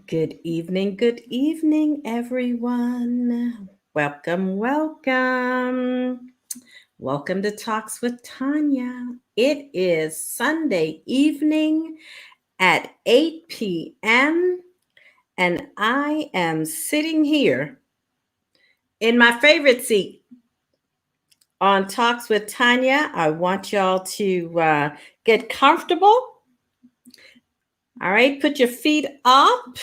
Good evening, everyone. Welcome, welcome. Welcome to Talks with Tanya. It is Sunday evening at 8 p.m., and I am sitting here in my favorite seat on Talks with Tanya. I want y'all to get comfortable. All right, put your feet up,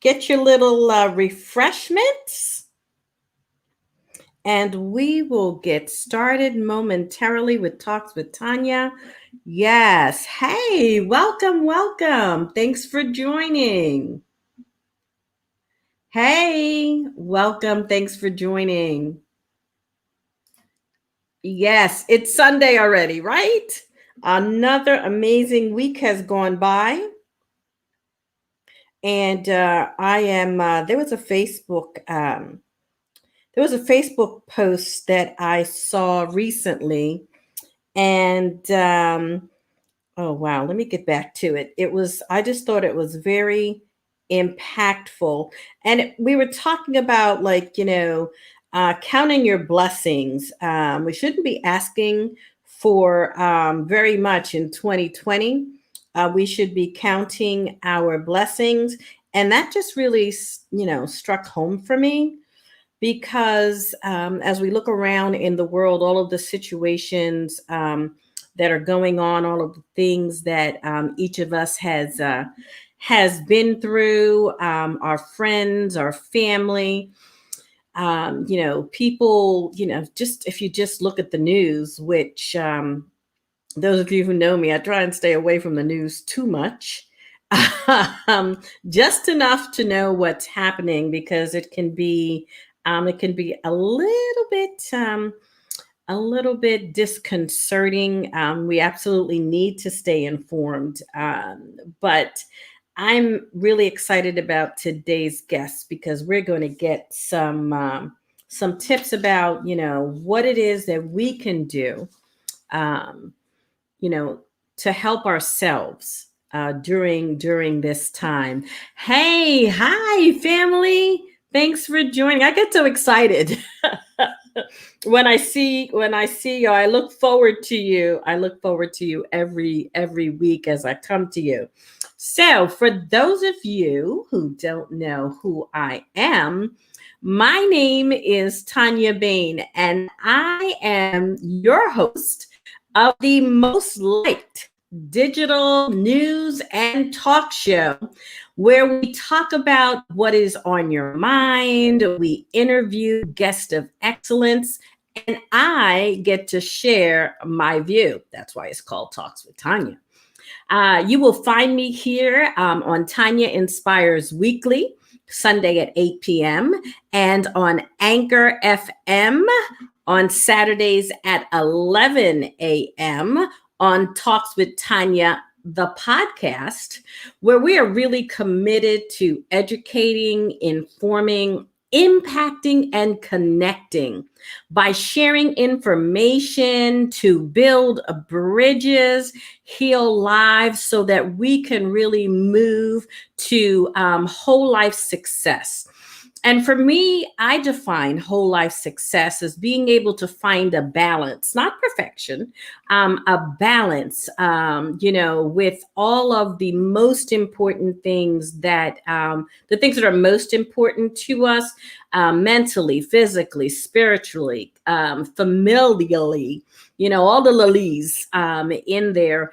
get your little refreshments. And we will get started momentarily with Talks with Tanya. Yes. Hey, welcome, welcome. Thanks for joining. Hey, welcome. Thanks for joining. Yes, it's Sunday already, right? Another amazing week has gone by. And there was a Facebook post that I saw recently. And oh, wow, let me get back to it. I just thought it was very impactful. And we were talking about, counting your blessings. We shouldn't be asking for very much in 2020. We should be counting our blessings. And that just really, struck home for me because as we look around in the world, all of the situations that are going on, all of the things that each of us has been through, our friends, our family, people, just if you just look at the news, which those of you who know me, I try and stay away from the news too much. Just enough to know what's happening because it can be a little bit disconcerting. We absolutely need to stay informed, but I'm really excited about today's guest because we're going to get some tips about what it is that we can do, um, you know, to help ourselves during this time. Hey, hi, family. Thanks for joining. I get so excited when I see you. I look forward to you. I look forward to you every week as I come to you. So, for those of you who don't know who I am, my name is Tanya Bain, and I am your host of the most liked digital news and talk show where we talk about what is on your mind. We interview guests of excellence, and I get to share my view. That's why it's called Talks with Tanya. You will find me here on Tanya Inspires Weekly, Sunday at 8 p.m., and on Anchor FM on Saturdays at 11 a.m. on Talks with Tanya, the podcast, where we are really committed to educating, informing, impacting, and connecting by sharing information to build bridges, heal lives, so that we can really move to whole life success. And for me, I define whole life success as being able to find a balance, not perfection, a balance, with all of the most important things the things that are most important to us mentally, physically, spiritually, familially, all the lilies in there.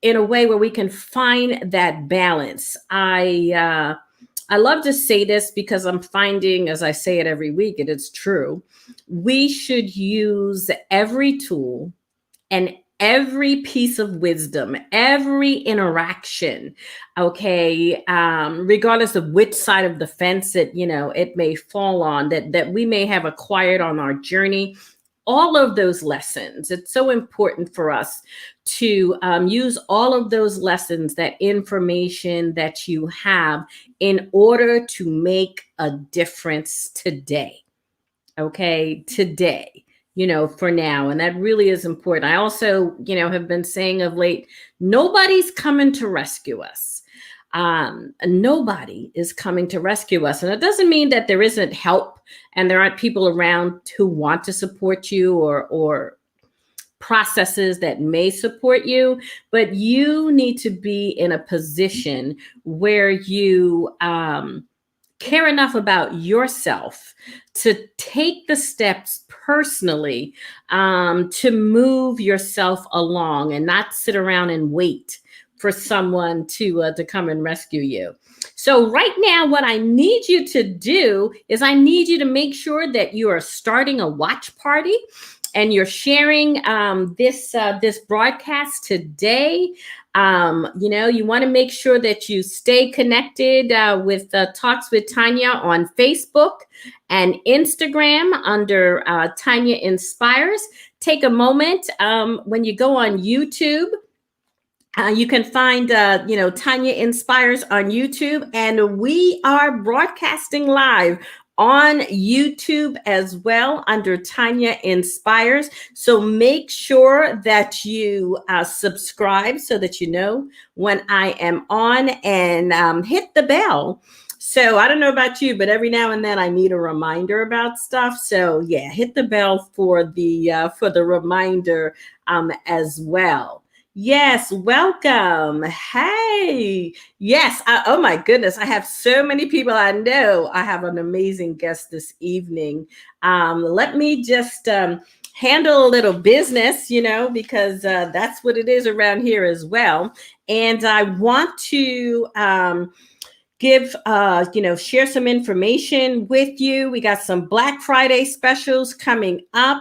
In a way where we can find that balance. I love to say this because I'm finding, as I say it every week, and it's true, we should use every tool and every piece of wisdom, every interaction, okay, regardless of which side of the fence it may fall on, that we may have acquired on our journey. All of those lessons, it's so important for us to use all of those lessons, that information that you have, in order to make a difference today. Okay, today, for now. And that really is important. I also, have been saying of late, nobody's coming to rescue us. Nobody is coming to rescue us. And it doesn't mean that there isn't help and there aren't people around who want to support you, or processes that may support you, but you need to be in a position where you care enough about yourself to take the steps personally, to move yourself along and not sit around and wait for someone to come and rescue you. So right now, what I need you to do is I need you to make sure that you are starting a watch party and you're sharing this broadcast today. You want to make sure that you stay connected with Talks with Tanya on Facebook and Instagram under Tanya Inspires. Take a moment when you go on YouTube. You can find, Tanya Inspires on YouTube, and we are broadcasting live on YouTube as well under Tanya Inspires. So make sure that you subscribe so that you know when I am on, and hit the bell. So I don't know about you, but every now and then I need a reminder about stuff. So yeah, hit the bell for the reminder as well. Yes, welcome. Hey, yes. Oh my goodness, I have so many people. I know I have an amazing guest this evening. Let me just handle a little business, because that's what it is around here as well. And I want to share some information with you. We got some Black Friday specials coming up.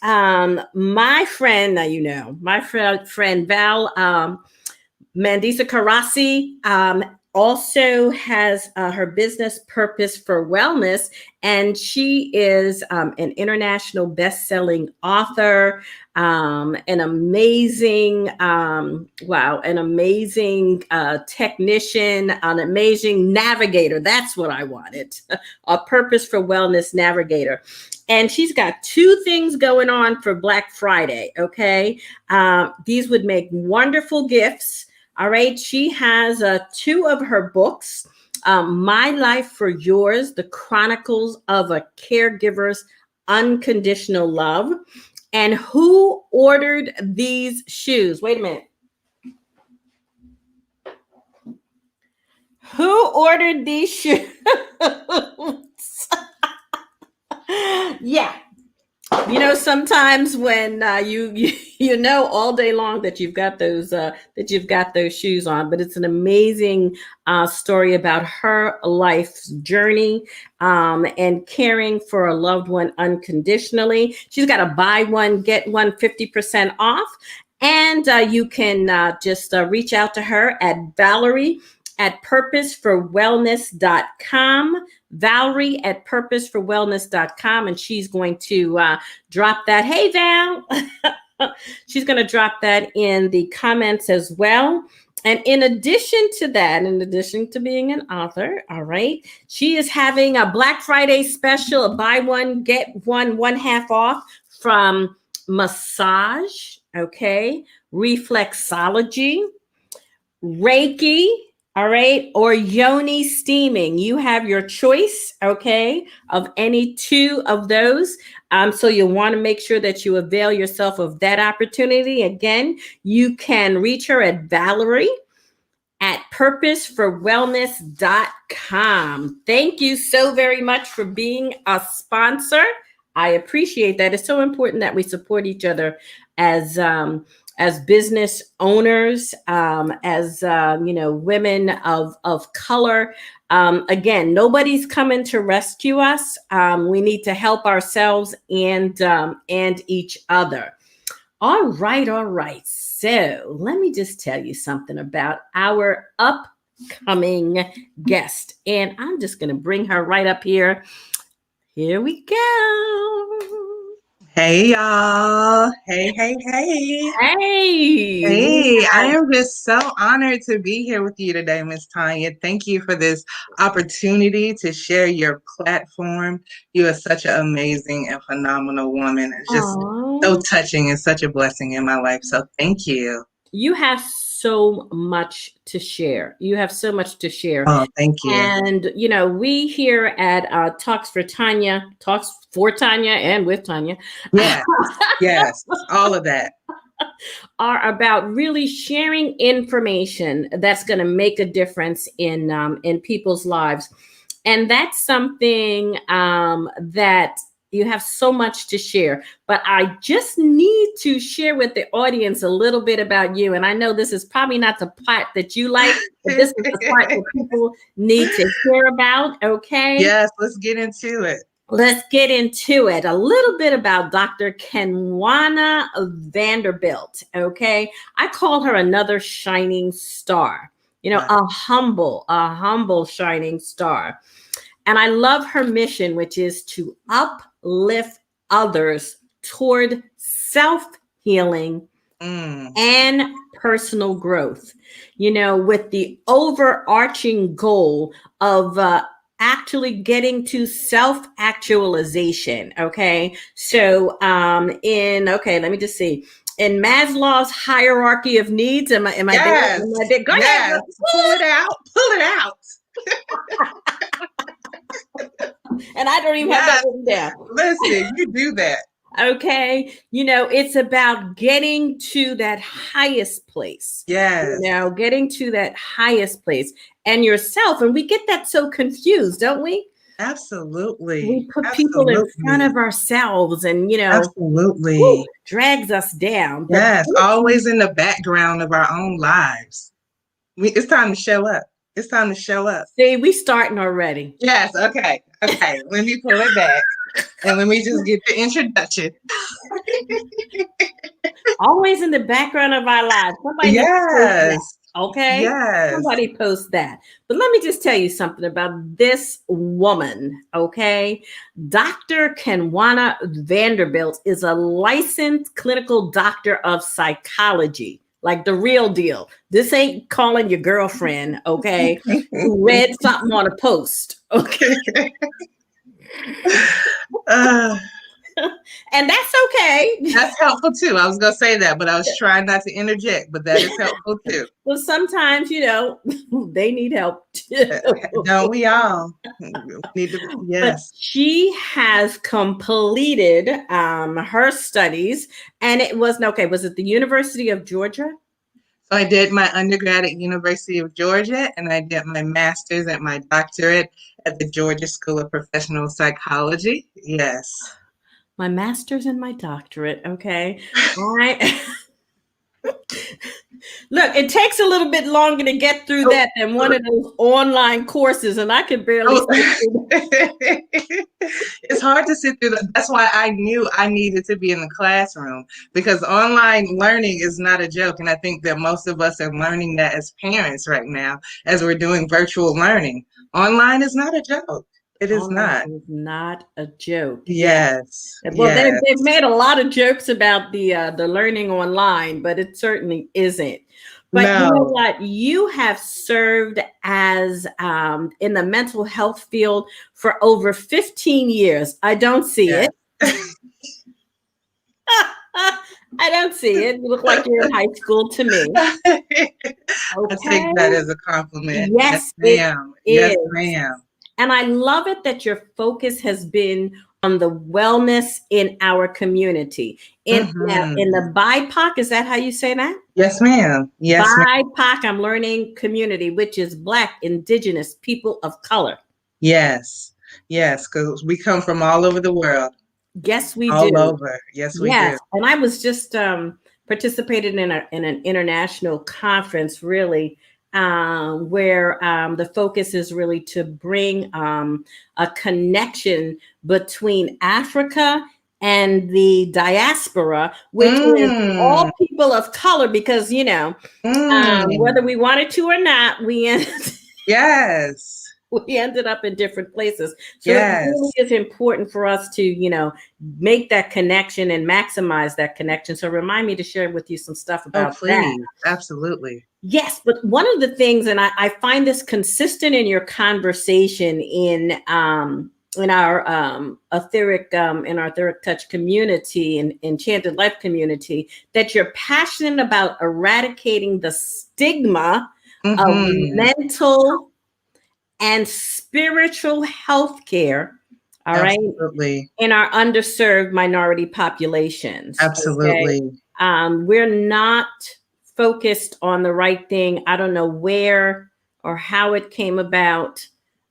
My friend, my friend Val Mandisa Karasi also has her business Purpose for Wellness, and she is an international best-selling author, an amazing technician, an amazing navigator. That's what I wanted, a Purpose for Wellness navigator. And she's got two things going on for Black Friday, okay? These would make wonderful gifts, all right? She has two of her books, My Life for Yours, The Chronicles of a Caregiver's Unconditional Love, and Who Ordered These Shoes? Wait a minute. Who ordered these shoes? Yeah. Sometimes when you know all day long that you've got those shoes on, but it's an amazing story about her life's journey, and caring for a loved one unconditionally. She's got a buy one get one 50% off, and you can just reach out to her at Valerie at purposeforwellness.com. Valerie at purposeforwellness.com, and she's going to drop that. Hey, Val. She's going to drop that in the comments as well. And in addition to that, in addition to being an author, all right, she is having a Black Friday special, a buy one, get one half off from massage, okay, reflexology, Reiki, all right, or yoni steaming. You have your choice, okay, of any two of those. So you'll want to make sure that you avail yourself of that opportunity. Again, you can reach her at Valerie at purposeforwellness.com. Thank you so very much for being a sponsor. I appreciate that. It's so important that we support each other as business owners, as women of color. Again, nobody's coming to rescue us. We need to help ourselves and each other. All right. So let me just tell you something about our upcoming guest, and I'm just going to bring her right up here. Here we go. Hey, y'all. Hey. Hey. Hey, I am just so honored to be here with you today, Miss Tanya. Thank you for this opportunity to share your platform. You are such an amazing and phenomenal woman. It's just so touching and such a blessing in my life. So thank you. You have so much to share. You have so much to share. Oh, thank you. And, we here at Talks for Tanya, Talks for Tanya and with Tanya, Yes, yes, all of that. are about really sharing information that's going to make a difference in people's lives. And that's something that you have so much to share. But I just need to share with the audience a little bit about you. And I know this is probably not the part that you like, but this is the part that people need to hear about. Okay. Yes, let's get into it. Let's get into it. A little bit about Dr. KenWana Vanderbilt. Okay. I call her another shining star, a humble shining star. And I love her mission, which is to uplift others toward self-healing and personal growth, with the overarching goal of actually getting to self-actualization. Okay. So let me just see. In Maslow's hierarchy of needs, am I Yes, there? Go ahead. Pull it out. And I don't even have that written down. Listen, you do that. Okay. It's about getting to that highest place. Yes. Getting to that highest place and yourself. And we get that so confused, don't we? Absolutely. We put people in front of ourselves and, absolutely drags us down. But yes, always in the background of our own lives. It's time to show up. It's time to show up. See, we starting already. Yes. Okay. Let me pull it back. And let me just get the introduction. Always in the background of our lives. Somebody yes. Okay. Yes. Somebody post that. But let me just tell you something about this woman. Okay. Dr. KenWana Vanderbilt is a licensed clinical doctor of psychology. Like the real deal. This ain't calling your girlfriend, okay, who read something on a post, okay? And that's okay. That's helpful too. I was going to say that, but I was trying not to interject, but that is helpful too. Well, sometimes, they need help too. Don't we all? Yes. But she has completed her studies, and it was it the University of Georgia? So I did my undergrad at University of Georgia, and I did my master's and my doctorate at the Georgia School of Professional Psychology. Yes. My master's and my doctorate. Okay. Look, it takes a little bit longer to get through that than one of those online courses, and I could barely sit through that. It's hard to sit through that. That's why I knew I needed to be in the classroom, because online learning is not a joke. And I think that most of us are learning that as parents right now, as we're doing virtual learning. Online is not a joke. It is not. It's not a joke. Yes. Well, yes. They've made a lot of jokes about the learning online, but it certainly isn't. But you know what? You have served as in the mental health field for over 15 years. I don't see it. I don't see it. You look like you're in high school to me. Okay. I take that as a compliment. Yes, ma'am. Yes, ma'am. And I love it that your focus has been on the wellness in our community. In the BIPOC, is that how you say that? Yes, ma'am. Yes, BIPOC, I'm learning community, which is Black, Indigenous, people of color. Yes, yes, because we come from all over the world. Yes, we do. All over. Yes, we do. And I was just participated in an international conference, really, where the focus is really to bring a connection between Africa and the diaspora, which is all people of color, because, whether we wanted to or not, we ended up in different places. So it really is important for us to, make that connection and maximize that connection. So remind me to share with you some stuff about that. Absolutely. Yes, but one of the things, and I find this consistent in your conversation in in our etheric touch community and enchanted life community, that you're passionate about eradicating the stigma of Mm-hmm. mental and spiritual health care, all right, Absolutely. in our underserved minority populations. Okay. Absolutely. We're not focused on the right thing. I don't know where or how it came about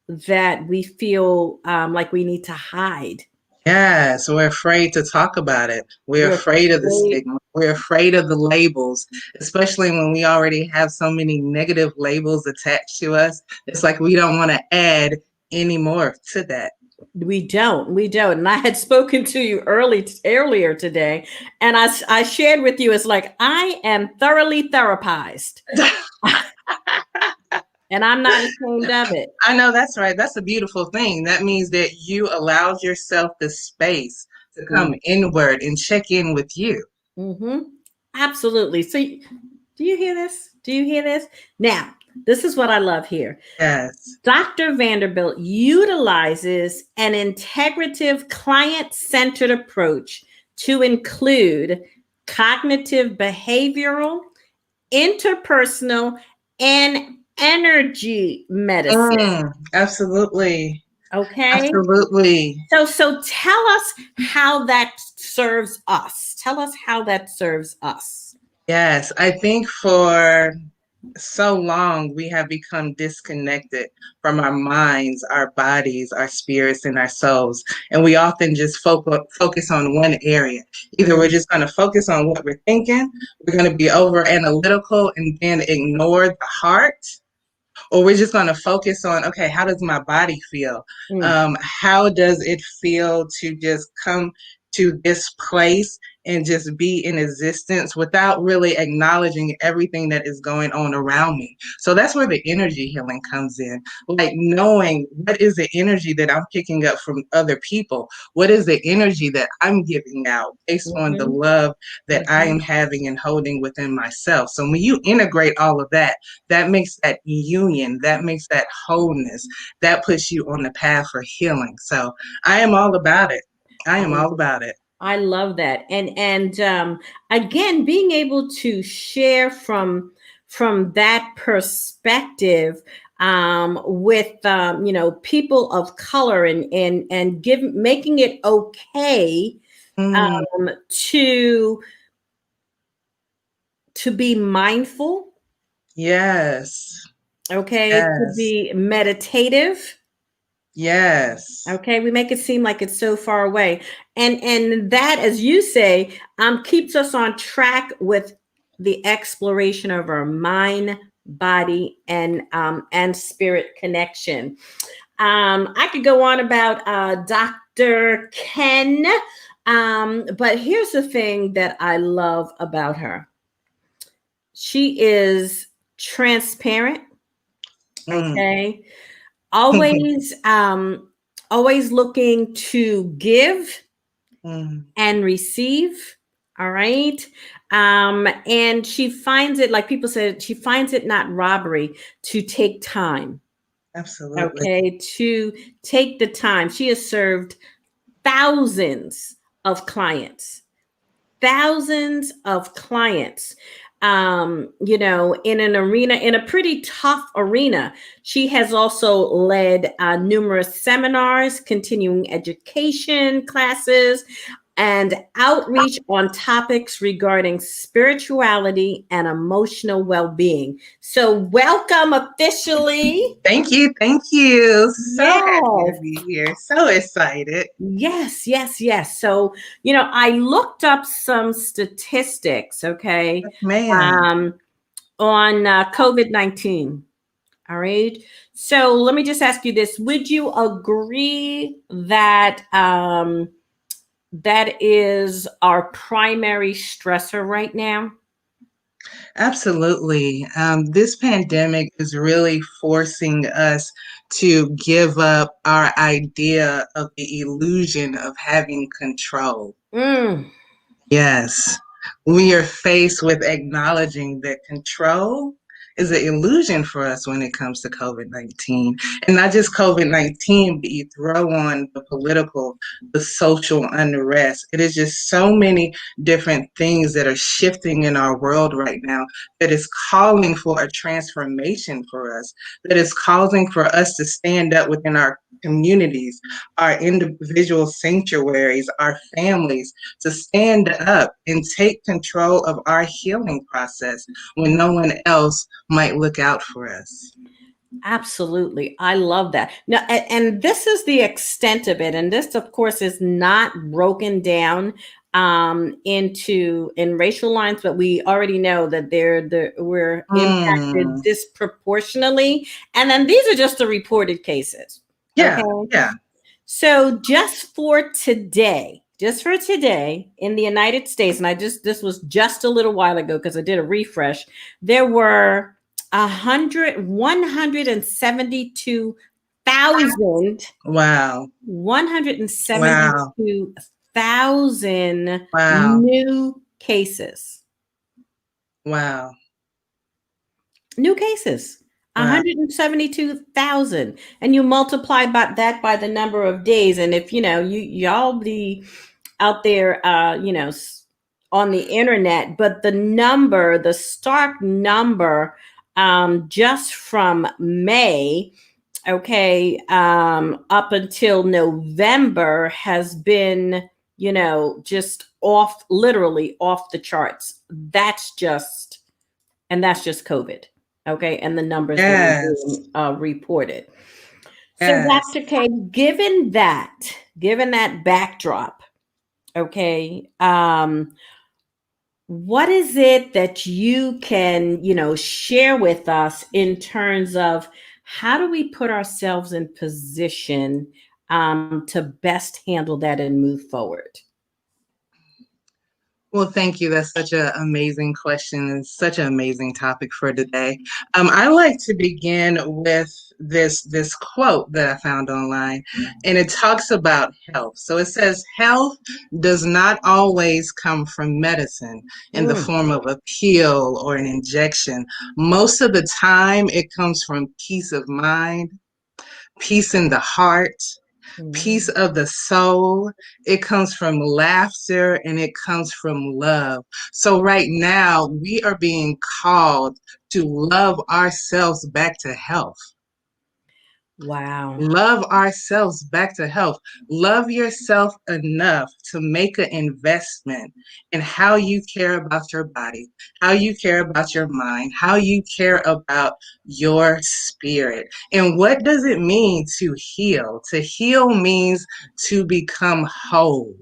that we feel like we need to hide. Yes, we're afraid to talk about it. We're We're afraid of the afraid. stigma. We're afraid of the labels, especially when we already have so many negative labels attached to us. It's like we don't want to add any more to that. We don't. And I had spoken to you earlier today, and I shared with you, it's like I am thoroughly therapized, and I'm not ashamed of it. I know that's right. That's a beautiful thing. That means that you allowed yourself the space to come inward and check in with you. Mm-hmm. Absolutely. So, do you hear this? Do you hear this? Now, this is what I love here. Yes. Dr. Vanderbilt utilizes an integrative, client centered approach to include cognitive behavioral, interpersonal, and energy medicine. Absolutely. Okay. Absolutely. So tell us how that serves us. Tell us how that serves us. Yes. I think for so long we have become disconnected from our minds, our bodies, our spirits, and our souls. And we often just focus on one area. Either we're just going to focus on what we're thinking, we're going to be over analytical and then ignore the heart, or we're just going to focus on, okay, how does my body feel? Mm, How does it feel to just come to this place and just be in existence without really acknowledging everything that is going on around me? So that's where the energy healing comes in. Like knowing what is the energy that I'm picking up from other people? What is the energy that I'm giving out based on the mhm, love that I mhm. am having and holding within myself? So when you integrate all of that, that makes that union, that makes that wholeness, that puts you on the path for healing. So I am all about it. I am all about it. I love that. And again, being able to share from that perspective with people of color and give making it okay Mm, um, to to be mindful, yes, okay, to yes, be meditative. yes. Okay, we make it seem like it's so far away, and that, as you say, keeps us on track with the exploration of our mind, body, and spirit connection. I could go on about Dr. Ken, but here's the thing that I love about her. She is transparent. Mm. Okay, always always looking to give Mm, and receive, all right, and she finds it, like people said, she finds it not robbery to take time, absolutely. okay, to take the time. She has served thousands of clients, thousands of clients, in an arena, in a pretty tough arena. She has also led numerous seminars, continuing education classes, and outreach on topics regarding spirituality and emotional well-being. So welcome officially. Thank you. Thank you. So happy to Yes. be here. So excited. Yes, yes, yes. So, I looked up some statistics, okay, Yes, ma'am. um, on COVID-19. All right. So let me just ask you this. Would you agree that that is our primary stressor right now? Absolutely. This pandemic is really forcing us to give up our idea of the illusion of having control. Mm, Yes. We are faced with acknowledging that control is an illusion for us when it comes to COVID-19. And not just COVID-19, but you throw on the political, the social unrest. It is just so many different things that are shifting in our world right now that is calling for a transformation for us, that is causing for us to stand up within our communities, our individual sanctuaries, our families, to stand up and take control of our healing process when no one else might look out for us. Absolutely. I love that. Now, and this is the extent of it. And this, of course, is not broken down into in racial lines, but we already know that we're impacted Mm. disproportionately. And then these are just the reported cases. Yeah, Okay. yeah. So just for today in the United States, and this was just a little while ago because I did a refresh, there were 172,000 Wow, wow, 172,000 wow, new cases. wow, New cases. wow. 172,000, and you multiply that by the number of days, and if y'all be out there on the internet, but the stark number, just from May, okay, up until November, has been just literally off the charts. That's just COVID. Okay. And the numbers that are Yes, being reported. So, yes. Dr. K, given that backdrop, okay, what is it that you can, share with us in terms of how do we put ourselves in position to best handle that and move forward? Well, thank you. That's such an amazing question and such an amazing topic for today. I like to begin with this quote that I found online, and it talks about health. So it says, "Health does not always come from medicine in the Mm, form of a pill or an injection. Most of the time, it comes from peace of mind, peace in the heart, peace mm. of the soul. It comes from laughter and it comes from love." So, right now, we are being called to love ourselves back to health. Wow. Love ourselves back to health. Love yourself enough to make an investment in how you care about your body, how you care about your mind, how you care about your spirit. And what does it mean to heal? To heal means to become whole.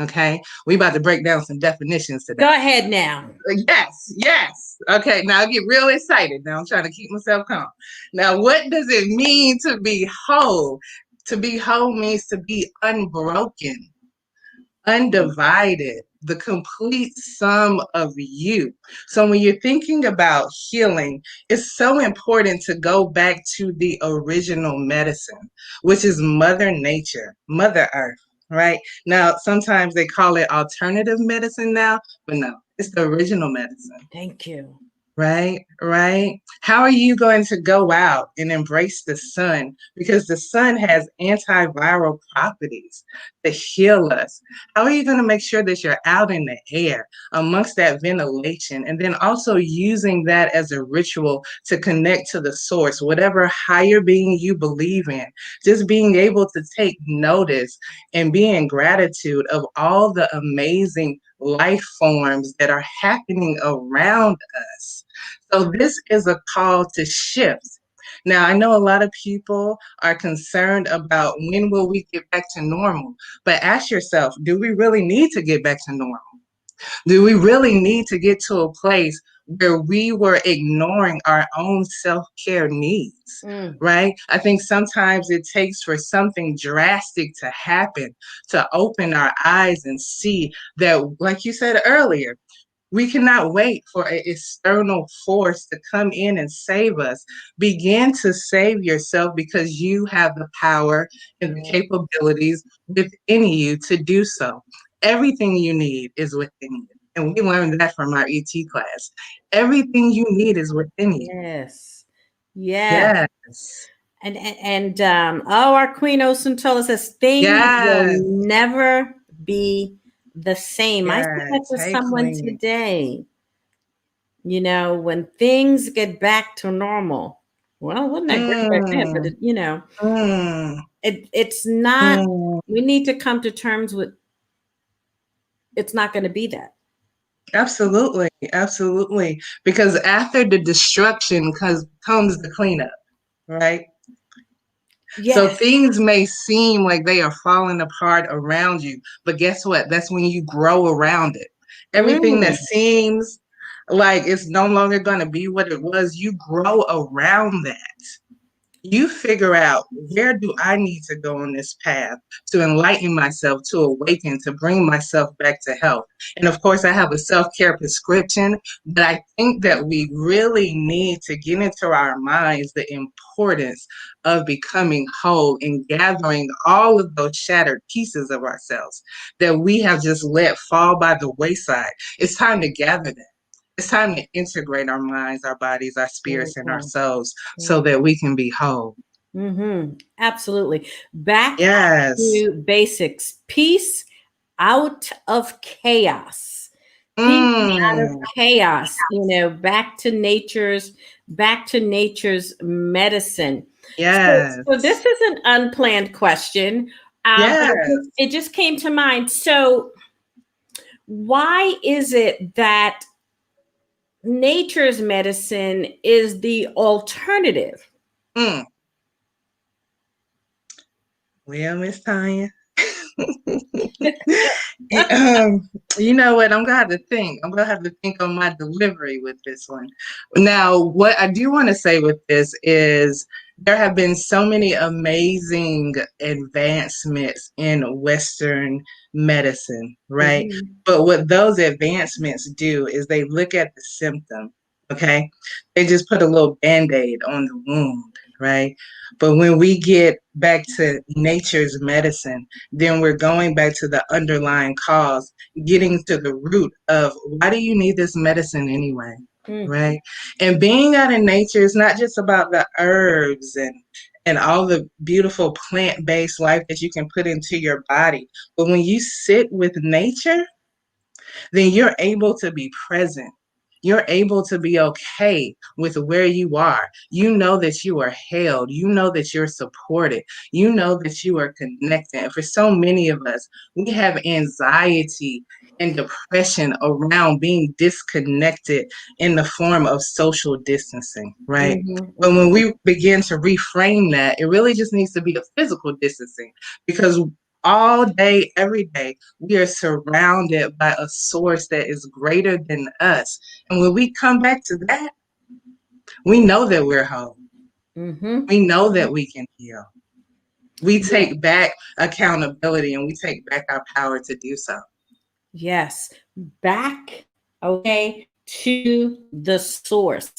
Okay, we about to break down some definitions today. Go ahead now. Yes, yes. Okay, now I get real excited. Now I'm trying to keep myself calm. Now, what does it mean to be whole? To be whole means to be unbroken, undivided, the complete sum of you. So when you're thinking about healing, it's so important to go back to the original medicine, which is Mother Nature, Mother Earth, right? Now, sometimes they call it alternative medicine now, but no, it's the original medicine. Thank you. Right, right. How are you going to go out and embrace the sun? Because the sun has antiviral properties to heal us. How are you going to make sure that you're out in the air amongst that ventilation and then also using that as a ritual to connect to the source, whatever higher being you believe in? Just being able to take notice and be in gratitude of all the amazing life forms that are happening around us. So this is a call to shift. Now, I know a lot of people are concerned about when will we get back to normal, but ask yourself, do we really need to get back to normal? Do we really need to get to a place where we were ignoring our own self-care needs? Mm. Right? I think sometimes it takes for something drastic to happen to open our eyes and see that, like you said earlier, we cannot wait for an external force to come in and save us. Begin to save yourself because you have the power and the capabilities within you to do so. Everything you need is within you. And we learned that from our ET class. Everything you need is within you. Yes. Yeah. Yes. Oh, our Queen Osuntola says things will Yes. never be the same. I said that Yes. to Hey, someone Queen. today. When things get back to normal. Well, wasn't that great back then? But Mm, mm, it's not. mm. We need to come to terms with it's not going to be that. Absolutely. Absolutely. Because after the destruction comes the cleanup, right? So Yes. things may seem like they are falling apart around you, but guess what? That's when you grow around it. Everything that Mm, seems like it's no longer going to be what it was, you grow around that. You figure out, where do I need to go on this path to enlighten myself, to awaken, to bring myself back to health. And of course, I have a self-care prescription, but I think that we really need to get into our minds the importance of becoming whole and gathering all of those shattered pieces of ourselves that we have just let fall by the wayside. It's time to gather them. It's time to integrate our minds, our bodies, our there you spirits, and our go. souls There so you that we can be whole. Absolutely. Back Yes. to basics. Peace out of chaos. Peace out of Mm. chaos. Back to nature's medicine. So Yes. this is an unplanned question. But Yes. it just came to mind. So why is it that nature's medicine is the alternative? Mm. Well, Miss Tanya. You know what? I'm gonna have to think. I'm gonna have to think on my delivery with this one. Now, what I do want to say with this is there have been so many amazing advancements in Western medicine, right? Mhm. But what those advancements do is they look at the symptom, okay? They just put a little band-aid on the wound, right? But when we get back to nature's medicine, then we're going back to the underlying cause, getting to the root of, why do you need this medicine anyway? Mm. Right? And being out in nature is not just about the herbs and all the beautiful plant-based life that you can put into your body. But when you sit with nature, then you're able to be present. You're able to be okay with where you are. You know that you are held. You know that you're supported. You know that you are connected. And for so many of us, we have anxiety and depression around being disconnected in the form of social distancing, right? Mhm, But when mhm. we begin to reframe that, it really just needs to be a physical distancing, because all day, every day, we are surrounded by a source that is greater than us. And when we come back to that, we know that we're whole. Mhm. We know that we can heal. We Yeah. take back accountability and we take back our power to do so. Yes. Back, okay, to the source.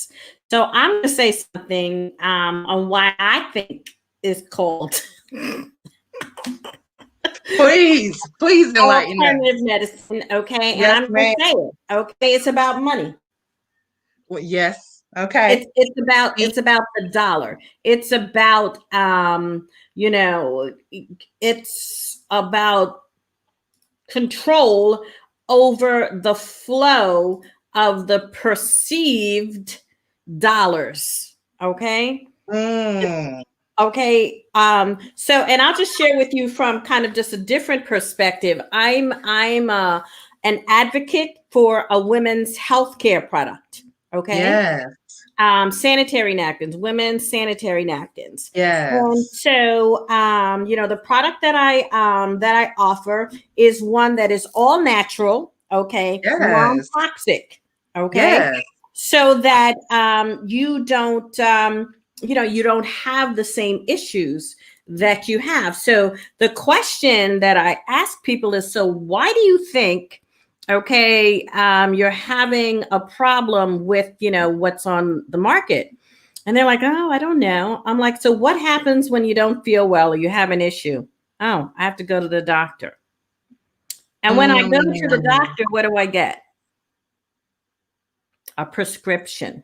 So I'm going to say something on why I think is called Please, please enlighten alternative us. medicine, okay? And Yes, I'm going ma'am. to say it, okay? It's about money. Well, yes. Okay. It's about the dollar. It's about it's about control over the flow of the perceived dollars. Okay. Mm, So and I'll just share with you from kind of just a different perspective. I'm an advocate for a women's healthcare product. Okay. yes. Sanitary napkins, women's sanitary napkins. And Yes. so, the product that I offer is one that is all natural, okay, Yes. non-toxic, okay, Yes. so that you don't have the same issues that you have. So the question that I ask people is, so why do you think, okay, you're having a problem with what's on the market? And they're like, oh, I don't know. I'm like, so what happens when you don't feel well or you have an issue? Oh, I have to go to the doctor. And when I go to the Mm, doctor, what do I get? a prescription.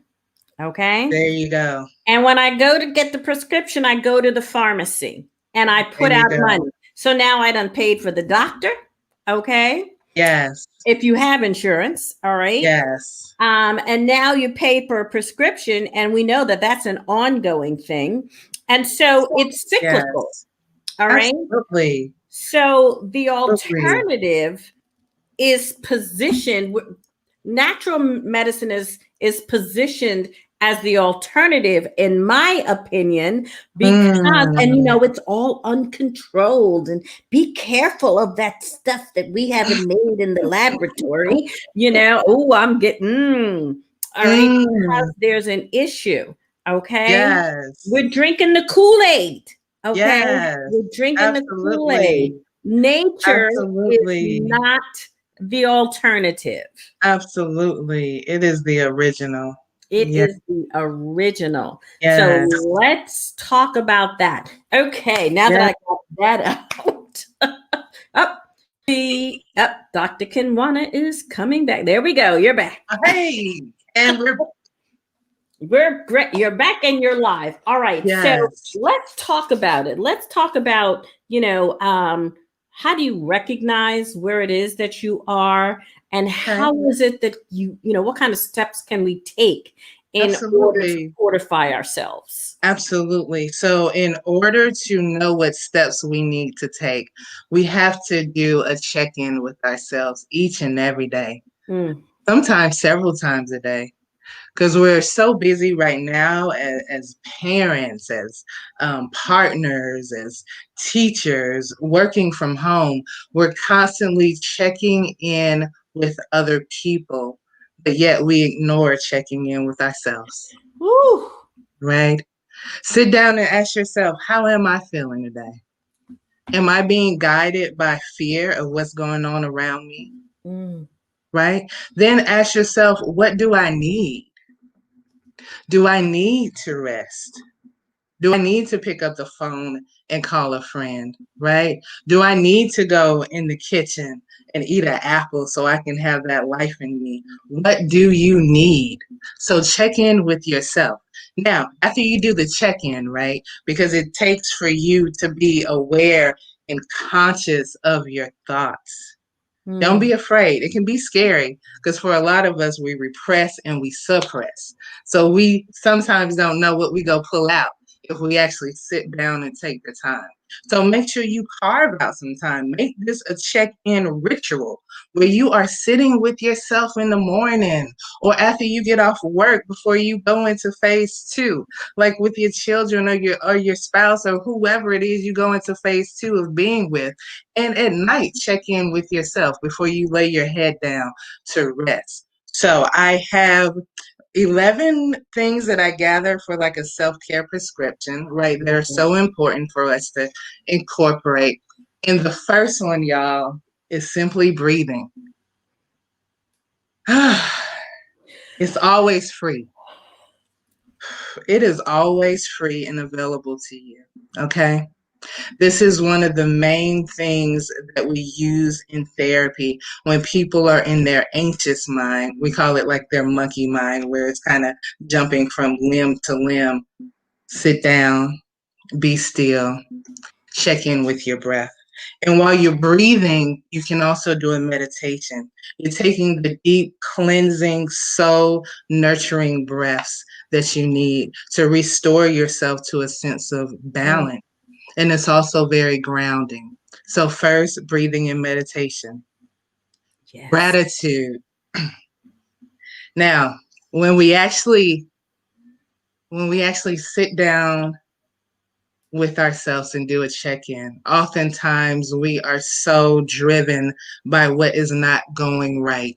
Okay. There you go. And when I go to get the prescription, I go to the pharmacy and I There put you out go. money. So now I done paid for the doctor. Okay. Yes. If you have insurance, all right. Yes. And now you pay for a prescription, and we know that that's an ongoing thing. And so it's cyclical. Yes. All right. Absolutely. So the Absolutely. alternative is positioned, natural medicine is positioned as the alternative, in my opinion, because, and you Mm. know, it's all uncontrolled, and be careful of that stuff that we haven't made in the laboratory, you know. Oh, I'm getting all right, because Mm. there's an issue. Okay, Yes. we're drinking the Kool-Aid. Okay, Yes. we're drinking the Kool-Aid. Absolutely. Nature is Absolutely. not the alternative. Absolutely. It is the original. It Yeah. is the original. So Yes. let's talk about that. Okay, now that Yes. I got that out, up up, Dr. KenWana is coming back. There we go. You're back. Hey. And We're great. You're back and you're live. All right. So yes. let's talk about it. Let's talk about, how do you recognize where it is that you are, and Okay. how is it that what kind of steps can we take in order to Absolutely. fortify ourselves? Absolutely. So, in order to know what steps we need to take, we have to do a check in with ourselves each and every day, Mm, sometimes several times a day, because we're so busy right now as parents, as partners, as teachers, working from home. We're constantly checking in with other people, but yet we ignore checking in with ourselves, woo, right? Sit down and ask yourself, how am I feeling today? Am I being guided by fear of what's going on around me? mm, Right? Then ask yourself, what do I need? Do I need to rest? Do I need to pick up the phone and call a friend? Right? Do I need to go in the kitchen and eat an apple so I can have that life in me? What do you need? So check in with yourself. Now, after you do the check in, right? Because it takes for you to be aware and conscious of your thoughts. Don't mm, be afraid. It can be scary because for a lot of us, we repress and we suppress. So we sometimes don't know what we go pull out if we actually sit down and take the time. So make sure you carve out some time. Make this a check-in ritual where you are sitting with yourself in the morning or after you get off work before you go into phase two, like with your children or your spouse or whoever it is you go into phase two of being with. And at night, check in with yourself before you lay your head down to rest. So I have 11 things that I gather for like a self-care prescription, right? That are so important for us to incorporate. And the first one, y'all, is simply breathing. It's always free. It is always free and available to you. Okay. This is one of the main things that we use in therapy when people are in their anxious mind. We call it like their monkey mind, where it's kind of jumping from limb to limb. Sit down, be still, check in with your breath. And while you're breathing, you can also do a meditation. You're taking the deep, cleansing, soul nurturing breaths that you need to restore yourself to a sense of mm. balance. And it's also very grounding. So first, breathing and meditation. Yes. Gratitude. Now, when we actually sit down with ourselves and do a check-in, oftentimes we are so driven by what is not going right.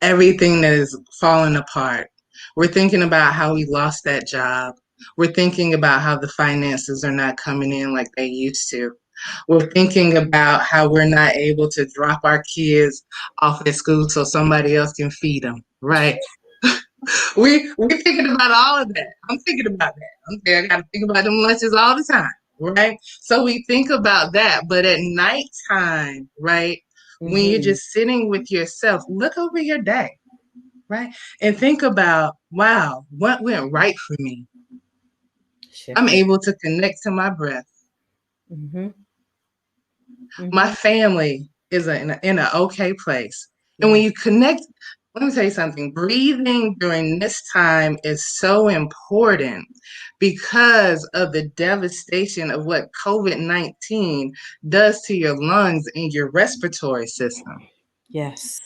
Everything that is falling apart. We're thinking about how we lost that job. We're thinking about how the finances are not coming in like they used to. We're thinking about how we're not able to drop our kids off at school so somebody else can feed them, right? We're thinking about all of that. I'm thinking about that. I'm saying I gotta think about them lunches all the time, right? So we think about that, but at nighttime, right? When you're Mhm. just sitting with yourself, look over your day. right? And think about, wow, what went right for me? I'm Shifted. able to connect to my breath. Mm-hmm. My Mm-hmm. family is in an okay place. And Yeah. when you connect, let me tell you something, breathing during this time is so important because of the devastation of what COVID-19 does to your lungs and your respiratory system. Yes.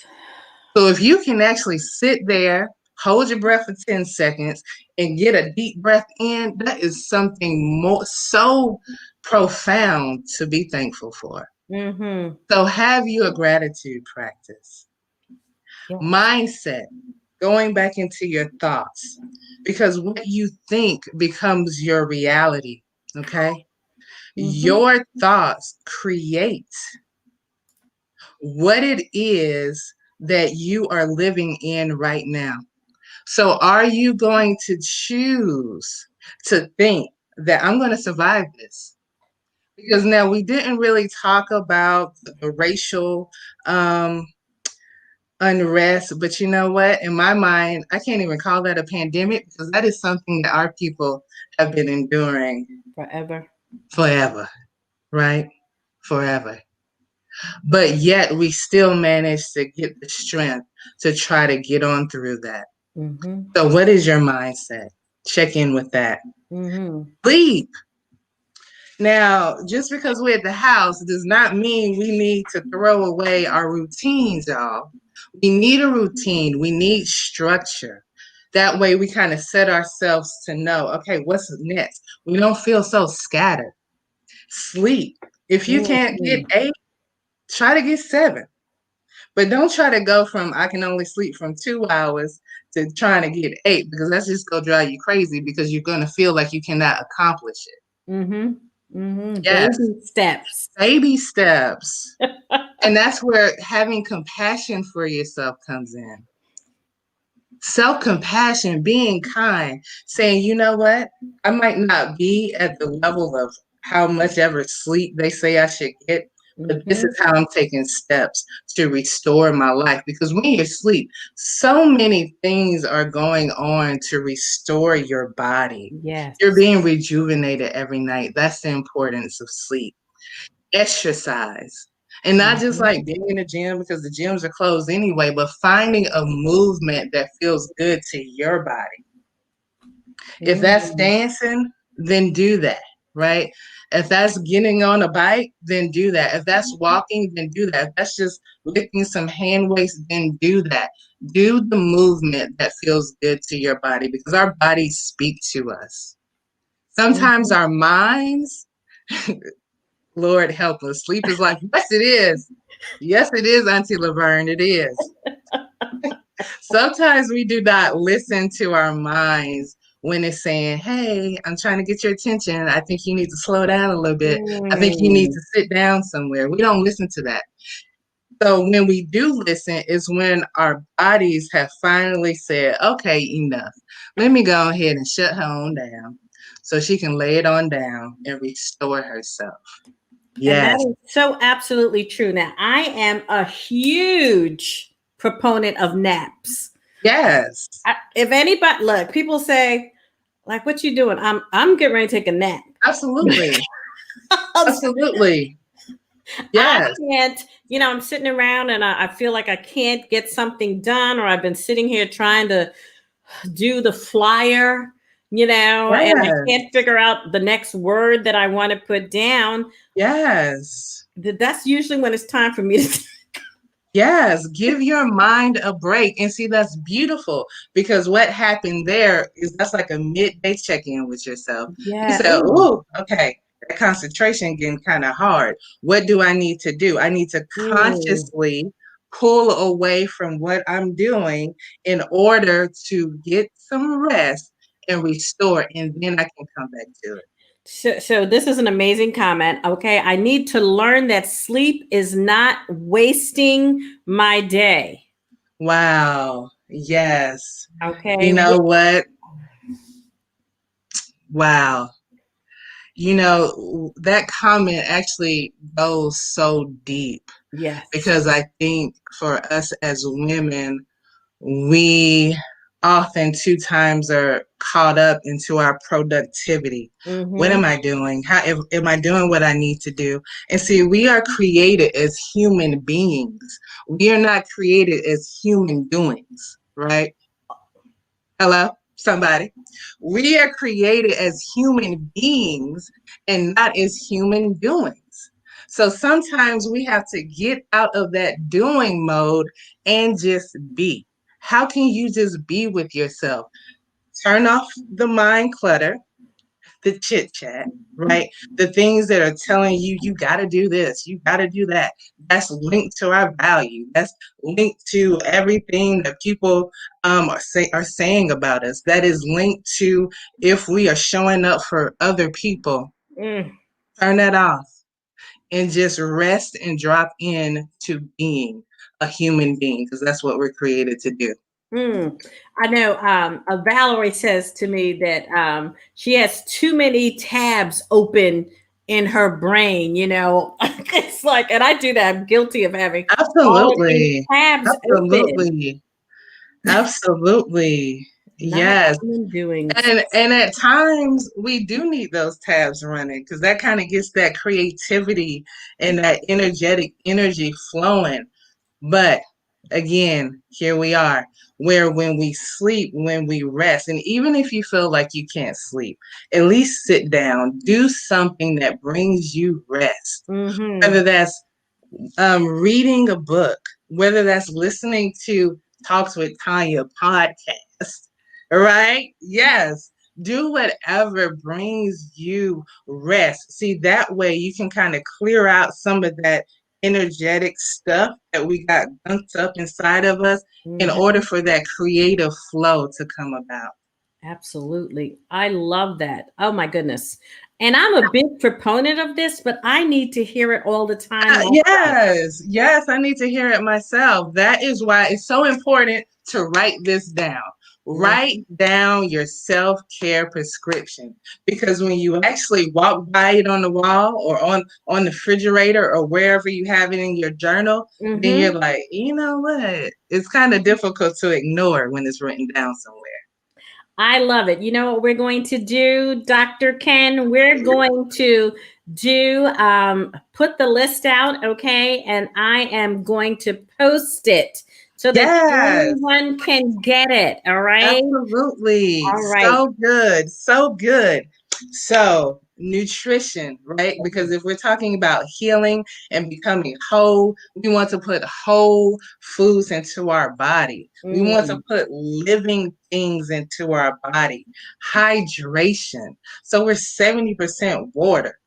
So if you can actually sit there, hold your breath for 10 seconds, and get a deep breath in, that is something more so profound to be thankful for. Mm-hmm. So have you a gratitude practice. Yes. Mindset, going back into your thoughts, because what you think becomes your reality. Okay. Mm-hmm. Your thoughts create what it is that you are living in right now. So are you going to choose to think that I'm going to survive this? Because now we didn't really talk about the racial unrest, but you know what? In my mind, I can't even call that a pandemic because that is something that our people have been enduring Forever. forever, right? Forever. But yet we still manage to get the strength to try to get on through that. Mm-hmm. So, what is your mindset? Check in with that. Mm-hmm. Sleep. Now, just because we're at the house does not mean we need to throw away our routines, y'all. We need a routine, we need structure. That way, we kind of set ourselves to know, okay, what's next? We don't feel so scattered. Sleep. If you can't get Mm-hmm. 8, try to get 7. But don't try to go from I can only sleep from 2 hours to trying to get 8 because that's just gonna drive you crazy because you're gonna feel like you cannot accomplish it. Mm-hmm. Mm-hmm. Yes, Baby steps. baby steps. And that's where having compassion for yourself comes in. Self compassion, being kind, saying, you know what? I might not be at the level of how much ever sleep they say I should get, but this Mm-hmm. is how I'm taking steps to restore my life. Because when you sleep, so many things are going on to restore your body. You're Yes. being rejuvenated every night. That's the importance of sleep. Exercise. And not just Mm-hmm. like being in the gym because the gyms are closed anyway, but finding a movement that feels good to your body. If that's Mm-hmm. dancing, then do that, right? If that's getting on a bike, then do that. If that's walking, then do that. If that's just lifting some hand weights, then do that. Do the movement that feels good to your body because our bodies speak to us. Sometimes Mm-hmm. our minds, Lord help us. Sleep is like, yes, it is. Yes, it is, Auntie Laverne. It is. Sometimes we do not listen to our minds when it's saying, hey, I'm trying to get your attention. I think you need to slow down a little bit. I think you need Mm. to sit down somewhere. We don't listen to that. So when we do listen is when our bodies have finally said, okay, enough. Let me go ahead and shut her on down so she can lay it on down and restore herself. And that Yes. is so absolutely true. Now, I am a huge proponent of naps. Yes. If anybody look, people say, like, what you doing? I'm getting ready to take a nap. Absolutely. Absolutely. I Yes. can't, I'm sitting around and I feel like I can't get something done, or I've been sitting here trying to do the flyer, and I Yes. can't figure out the next word that I want to put down. Yes. That's usually when it's time for me to. Yes, give your mind a break. And see, that's beautiful because what happened there is that's like a midday check in with yourself. You Yeah. say, Ooh. oh, okay, that concentration getting kind of hard. What do I need to do? I need to Mm. consciously pull away from what I'm doing in order to get some rest and restore, and then I can come back to it. So this is an amazing comment. Okay. I need to learn that sleep is not wasting my day. Wow. Yes. You Okay. know what? Wow. You know, that comment actually goes so deep Yes. because I think for us as women, we often two times are caught up into our productivity. What Mm-hmm. am I doing? Am I doing what I need to do? And see, we are created as human beings. We are not created as human doings, right? Hello, somebody. We are created as human beings and not as human doings. So sometimes we have to get out of that doing mode and just be. How can you just be with yourself? Turn off the mind clutter, the chit chat, right? The things that are telling you, you got to do this, you got to do that. That's linked to our value. That's linked to everything that people are saying about us. That is linked to if we are showing up for other people. Mm. Turn that off and just rest and drop in to being a human being because that's what we're created to do. Mm. I know Valerie says to me that she has too many tabs open in her brain, you know. It's like, and I do that. I'm guilty of having all of these Absolutely. tabs open, Absolutely. Absolutely. not Yes. human doings. And at times we do need those tabs running because that kind of gets that creativity and that energetic energy flowing. But again, here we are, where when we sleep, when we rest, and even if you feel like you can't sleep, at least sit down, do something that brings you rest. Mm-hmm. Whether that's reading a book, whether that's listening to Talks with Tanya podcast, right? Yes. Do whatever brings you rest. See, that way you can kind of clear out some of that energetic stuff that we got dumped up inside of us in order Mm-hmm. for that creative flow to come about. Absolutely. I love that. Oh my goodness. And I'm a big proponent of this, but I need to hear it all the time myself. Yes, yes, I need to hear it myself. That is why it's so important to write this down. Write down your self care prescription because when you actually walk by it on the wall or on the refrigerator or wherever you have it in your journal, then you're Mm-hmm. like, you know what? It's kind of difficult to ignore when it's written down somewhere. I love it. You know what we're going to do, Dr. Ken? We're going to do put the list out, okay? And I am going to post it so that Yes. everyone can get it. All right. Absolutely. All right. So good. So good. So, nutrition, right? Because if we're talking about healing and becoming whole, we want to put whole foods into our body. We want to Mm, put living things into our body. Hydration. So, we're 70% water.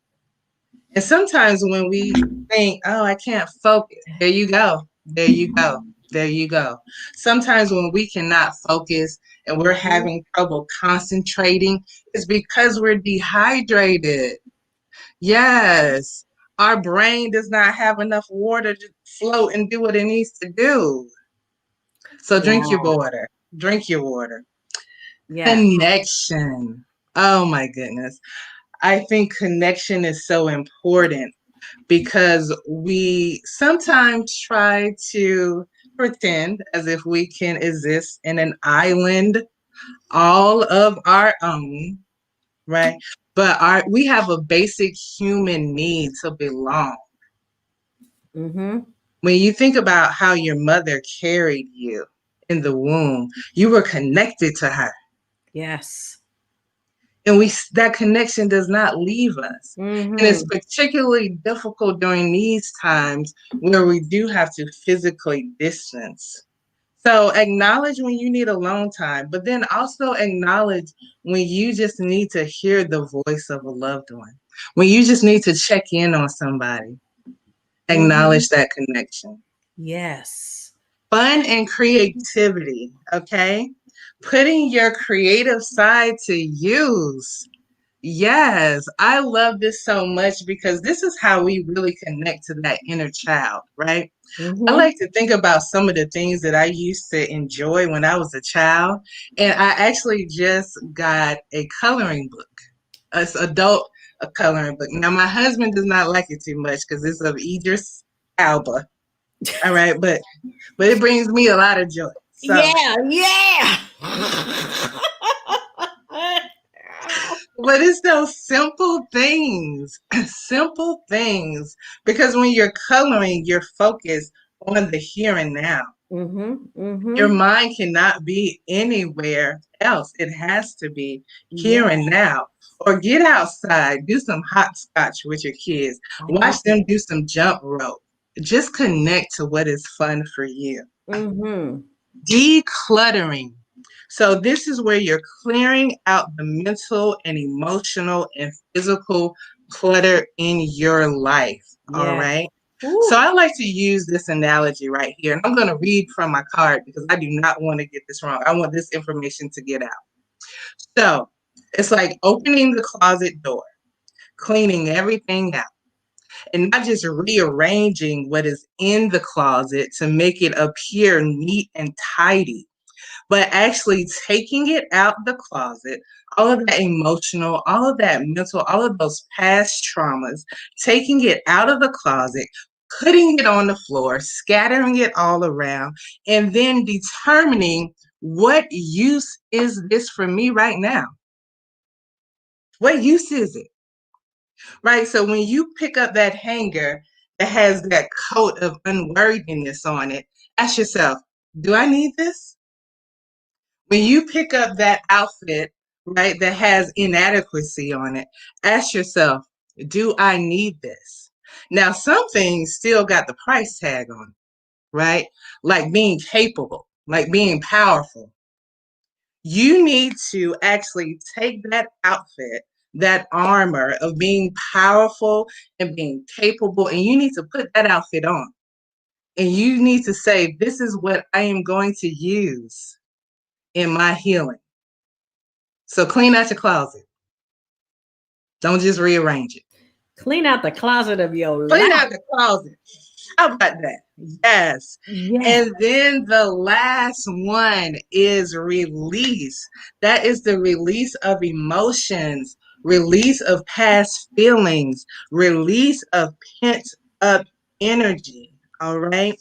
And sometimes when we think, oh, I can't focus, there you go. There you go. There you go. Sometimes when we cannot focus and we're mhm. having trouble concentrating, it's because we're dehydrated. Yes. Our brain does not have enough water to float and do what it needs to do. So drink your Wow. water. Drink your water. Yeah. Connection. Oh my goodness. I think connection is so important because we sometimes try to pretend as if we can exist in an island all of our own, right? But we have a basic human need to belong. Mm-hmm. When you think about how your mother carried you in the womb, you were connected to her. Yes. And that connection does not leave us. And it's Mm-hmm. particularly difficult during these times where we do have to physically distance. So acknowledge when you need alone time, but then also acknowledge when you just need to hear the voice of a loved one, when you just need to check in on somebody. Mm-hmm. Acknowledge that connection. Yes. Fun and creativity, okay? Putting your creative side to use. Yes, I love this so much because this is how we really connect to that inner child, right? I Mm-hmm. like to think about some of the things that I used to enjoy when I was a child. And I actually just got a coloring book, an adult a coloring book. Now, my husband does not like it too much because it's of Idris Alba. All right, but it brings me a lot of joy. So, Yeah, yeah. but it's those simple things, simple things, because when you're coloring, you're focused on the here and now. Mhm. Your Mhm. mind cannot be anywhere else. It has to be here Yeah, and now. Or get outside, do some hopscotch with your kids, I love watch them it. do some jump rope. Just connect to what is fun for you. Mhm. Decluttering. So, this is where you're clearing out the mental and emotional and physical clutter in your life. All Yeah. right. So, Ooh. I like to use this analogy right here. And I'm going to read from my card because I do not want to get this wrong. I want this information to get out. So, it's like opening the closet door, cleaning everything out, and not just rearranging what is in the closet to make it appear neat and tidy, but actually taking it out the closet, all of that emotional, all of that mental, all of those past traumas, taking it out of the closet, putting it on the floor, scattering it all around, and then determining what use is this for me right now? What use is it? Right? So when you pick up that hanger that has that coat of unworthiness on it, ask yourself, do I need this? When you pick up that outfit, right, that has inadequacy on it, ask yourself, do I need this? Now, some things still got the price tag on it, right? Like being capable, like being powerful. You need to actually take that outfit, that armor of being powerful and being capable, and you need to put that outfit on. And you need to say, this is what I am going to use in my healing. So clean out your closet. Don't just rearrange it. Clean out the closet of your Clean life. out the closet. How about that? Yes. Yeah. And then the last one is release. That is the release of emotions, release of past feelings, release of pent up energy. All right.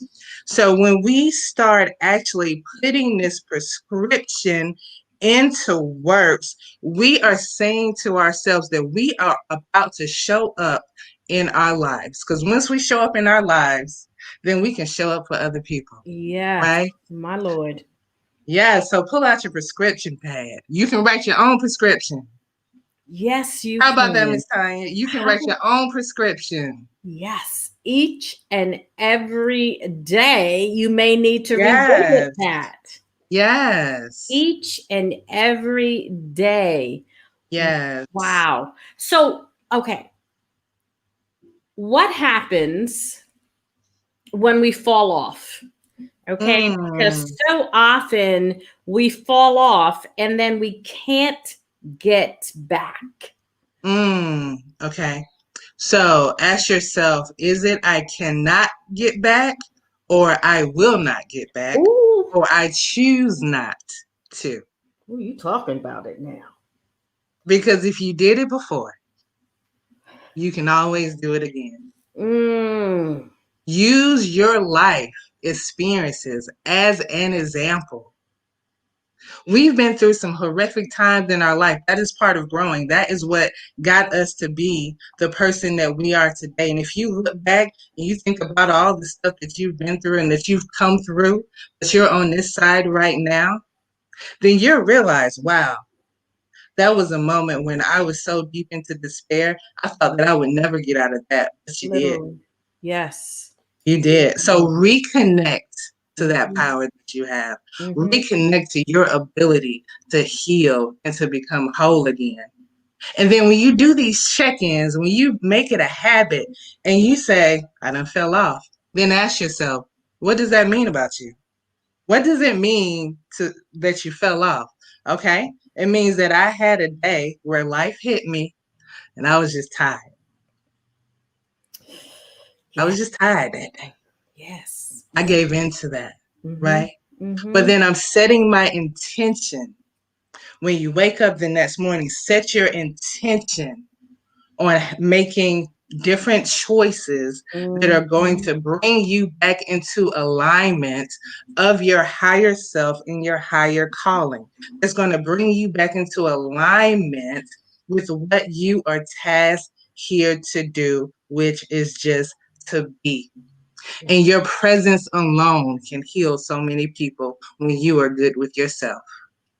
So when we start actually putting this prescription into works, we are saying to ourselves that we are about to show up in our lives. Because once we show up in our lives, then we can show up for other people, Yes, right? my Lord. Yeah, so pull out your prescription pad. You can write your own prescription. Yes, you How about that, can. Miss Tanya? You can write How? your own prescription. Yes. Each and every day, you may need to revisit Yes, that. yes, Each and every day. yes. Wow. So, okay, what happens when we fall off? Okay, because Mm, so often we fall off and then we can't get back. okay. So ask yourself, is it I cannot get back, or I will not get back, Ooh, or I choose not to? ooh, you talking about it now. Because if you did it before, you can always do it again. Mm, Use your life experiences as an example. We've been through some horrific times in our life. That is part of growing. That is what got us to be the person that we are today. And if you look back and you think about all the stuff that you've been through and that you've come through, that you're on this side right now, then you'll realize, wow, that was a moment when I was so deep into despair. I thought that I would never get out of that, but you did. literally. Yes. You did. So reconnect to that Mm-hmm. power that you have. Mm-hmm. Reconnect to your ability to heal and to become whole again. And then when you do these check-ins, when you make it a habit and you say, I done fell off, then ask yourself, what does that mean about you? What does it mean to that you fell off? Okay. It means that I had a day where life hit me and I was just tired. I Yeah. was just tired that day. Yes. I gave in to that. Mm-hmm. Right. But Mm-hmm. then I'm setting my intention. When you wake up the next morning, set your intention on making different choices that are going Mhm. to bring you back into alignment of your higher self and your higher calling. It's going to bring you back into alignment with what you are tasked here to do, which is just to be. And your presence alone can heal so many people when you are good with yourself.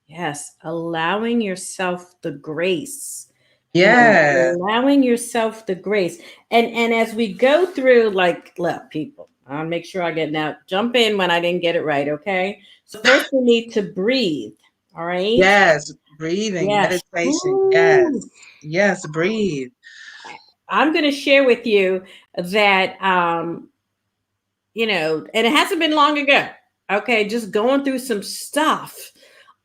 Yes, allowing yourself the grace, Yes. allowing yourself the grace. And as we go through, like, look, people, I'll make sure I get now. Jump in when I didn't get it right, okay? So first we need to breathe. All right. Yes. Breathing, Yes. meditation. Ooh. Yes. Yes. Breathe. I'm going to share with you that and it hasn't been long ago. Okay, just going through some stuff.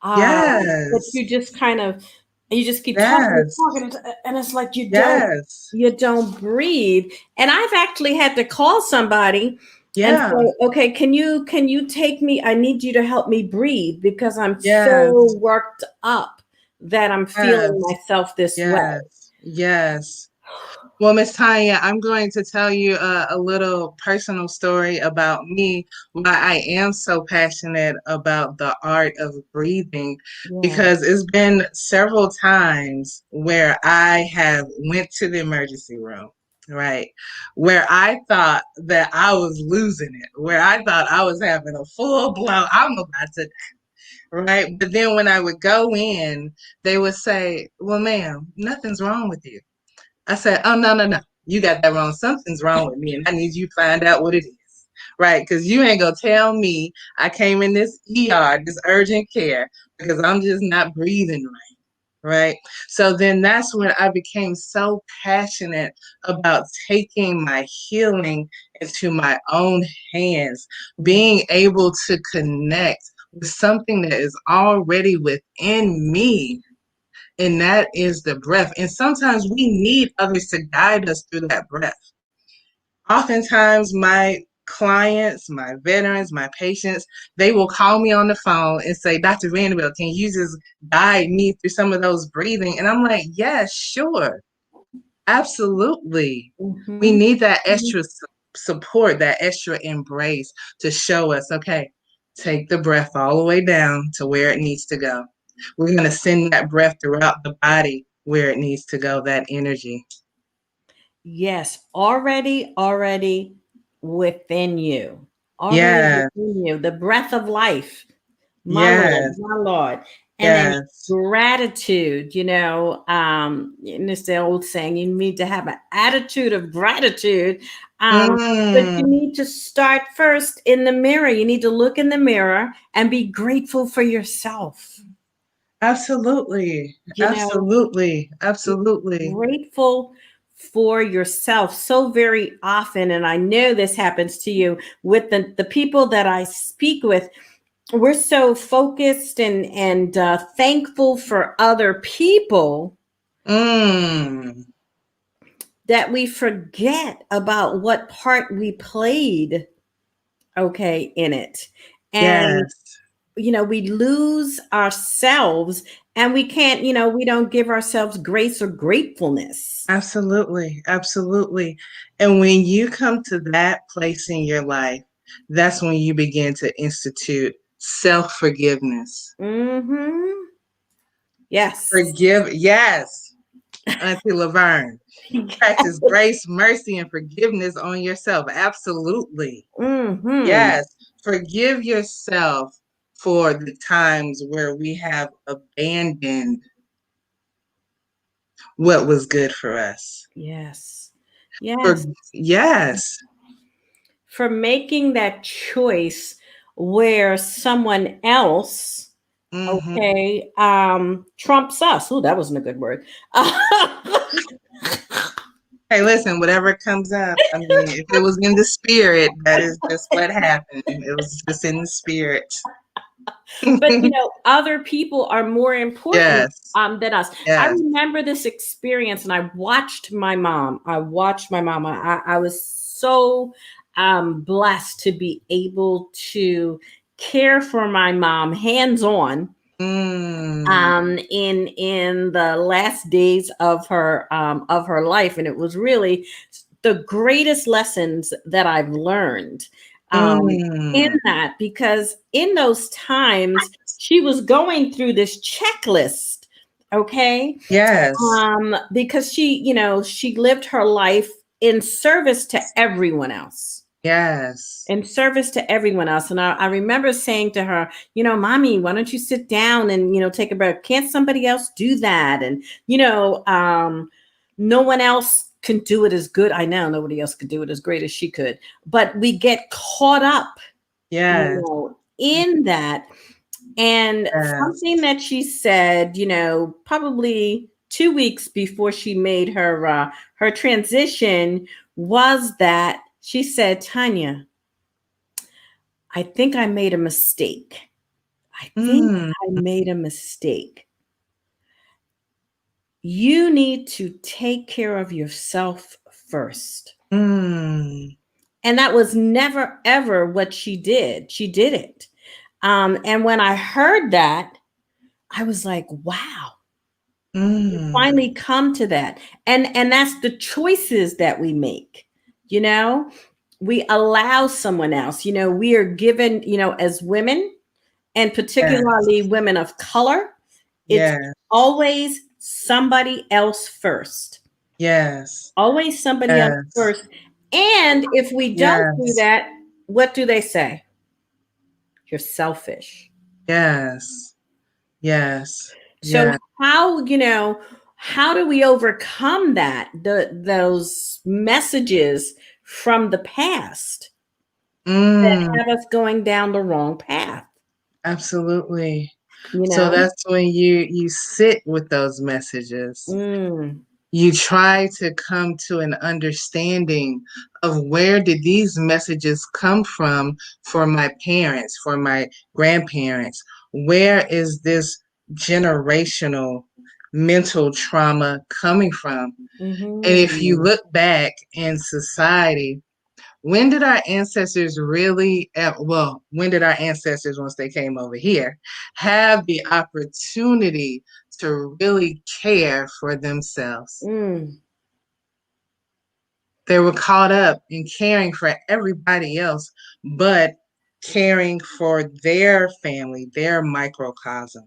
But Yes. you just kind of you just keep talking and Yes. talking, and it's like Yes. you don't breathe. And I've actually had to call somebody and Yeah. say, okay, can you take me? I need you to help me breathe because I'm so Yes. worked up that I'm feeling Yes. myself this way. Yes. Yes. Well, Miss Tanya, I'm going to tell you a little personal story about me, why I am so passionate about the art of breathing, Yeah. because it's been several times where I have went to the emergency room, right, where I thought that I was losing it, where I thought I was having a full blown, I'm about to, right? But then when I would go in, they would say, well, ma'am, nothing's wrong with you. I said, oh, no, no, no. You got that wrong. Something's wrong with me, and I need you to find out what it is. Right? Because you ain't going to tell me I came in this ER, this urgent care, because I'm just not breathing right. Right? So then that's when I became so passionate about taking my healing into my own hands, being able to connect with something that is already within me, and that is the breath. And sometimes we need others to guide us through that breath. Oftentimes, my clients, my veterans, my patients, they will call me on the phone and say, Dr. Vanderbilt, can you just guide me through some of those breathing? And I'm like, yes, sure, absolutely. We Mm-hmm. need that extra support, that extra embrace to show us, okay, take the breath all the way down to where it needs to go. We're going to send that breath throughout the body where it needs to go, that energy. Yes, already within you. Already Yeah, within you. The breath of life. My Lord, yes, my Lord. And then yes. gratitude, and it's the old saying, you need to have an attitude of gratitude. But you Mm, need to start first in the mirror. You need to look in the mirror and be grateful for yourself. absolutely, You know, absolutely, absolutely. grateful for yourself so very often, and I know this happens to you with the people that I speak with. We're so focused and thankful for other people Mm, that we forget about what part we played, okay, in it. And yes. we lose ourselves, and we can't, we don't give ourselves grace or gratefulness. Absolutely, absolutely. And when you come to that place in your life, that's when you begin to institute self forgiveness. Mhm. Yes. Forgive, yes, Auntie Laverne. Practice grace, mercy, and forgiveness on yourself. Absolutely. Mhm. Yes. Forgive yourself for the times where we have abandoned what was good for us. Yes. For Yes. yes. For making that choice where someone else, Hmm. okay, trumps us. Oh, that wasn't a good word. Hey, listen, whatever comes up, I mean, if it was in the spirit, that is just what happened. It was just in the spirit. But other people are more important Yes, than us. I yes. remember this experience, and I watched my mom. I was so blessed to be able to care for my mom hands on. Mm. In the last days of her life, and it was really the greatest lessons that I've learned in Mm. that, because in those times she was going through this checklist, okay, Yes. because she lived her life in service to everyone else, Yes. and I remember saying to her, mommy, why don't you sit down and take a breath? Can't somebody else do that? And no one else can do it as good. I know nobody else could do it as great as she could, but we get caught up Yes. in that. And something Yes. that she said, probably 2 weeks before she made her transition, was that she said, Tanya, I think I made a mistake. I think Mm. I made a mistake. You need to take care of yourself first. Mm. And that was never, ever what she did. She did it. And when I heard that, I was like, wow, Mm. finally come to that. And that's the choices that we make. You know, we allow someone else, we are given, as women, and particularly Yes. women of color, it's Yes. always somebody else first. Yes. Always somebody else Yes. first. And if we don't do Yes. that, what do they say? You're selfish. Yes. Yes. So Yes. how do we overcome that? Those messages from the past that Mm. have us going down the wrong path, Absolutely. you So know? that's when you sit with those messages. Mm, You try to come to an understanding of where did these messages come from for my parents, for my grandparents? Where is this generational mental trauma coming from? And if you mhm, look back in society, when did our ancestors really, well, when did our ancestors, once they came over here, have the opportunity to really care for themselves? mm, They were caught up in caring for everybody else, but caring for their family, their microcosm.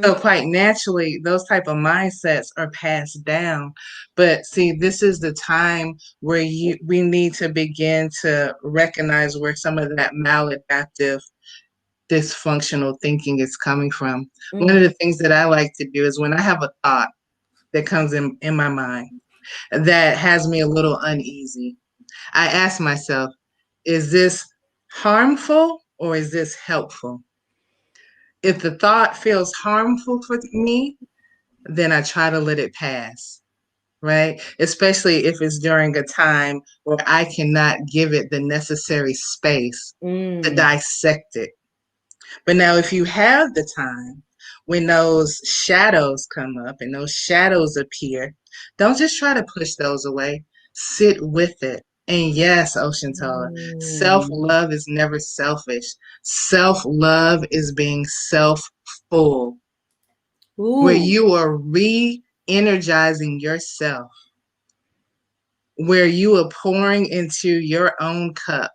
So mhm, quite naturally, those type of mindsets are passed down. But see, this is the time where we need to begin to recognize where some of that maladaptive, dysfunctional thinking is coming from. One mm, of the things that I like to do is when I have a thought that comes in my mind that has me a little uneasy, I ask myself, is this harmful or is this helpful? If the thought feels harmful for me, then I try to let it pass, right? Especially if it's during a time where I cannot give it the necessary space to mm. dissect it. But now, if you have the time, when those shadows come up and those shadows appear, don't just try to push those away. Sit with it. And yes, Ocean Toa, self Mm. love is never selfish. Self love is being self full, where Ooh. you are re energizing yourself, where you are pouring into your own cup,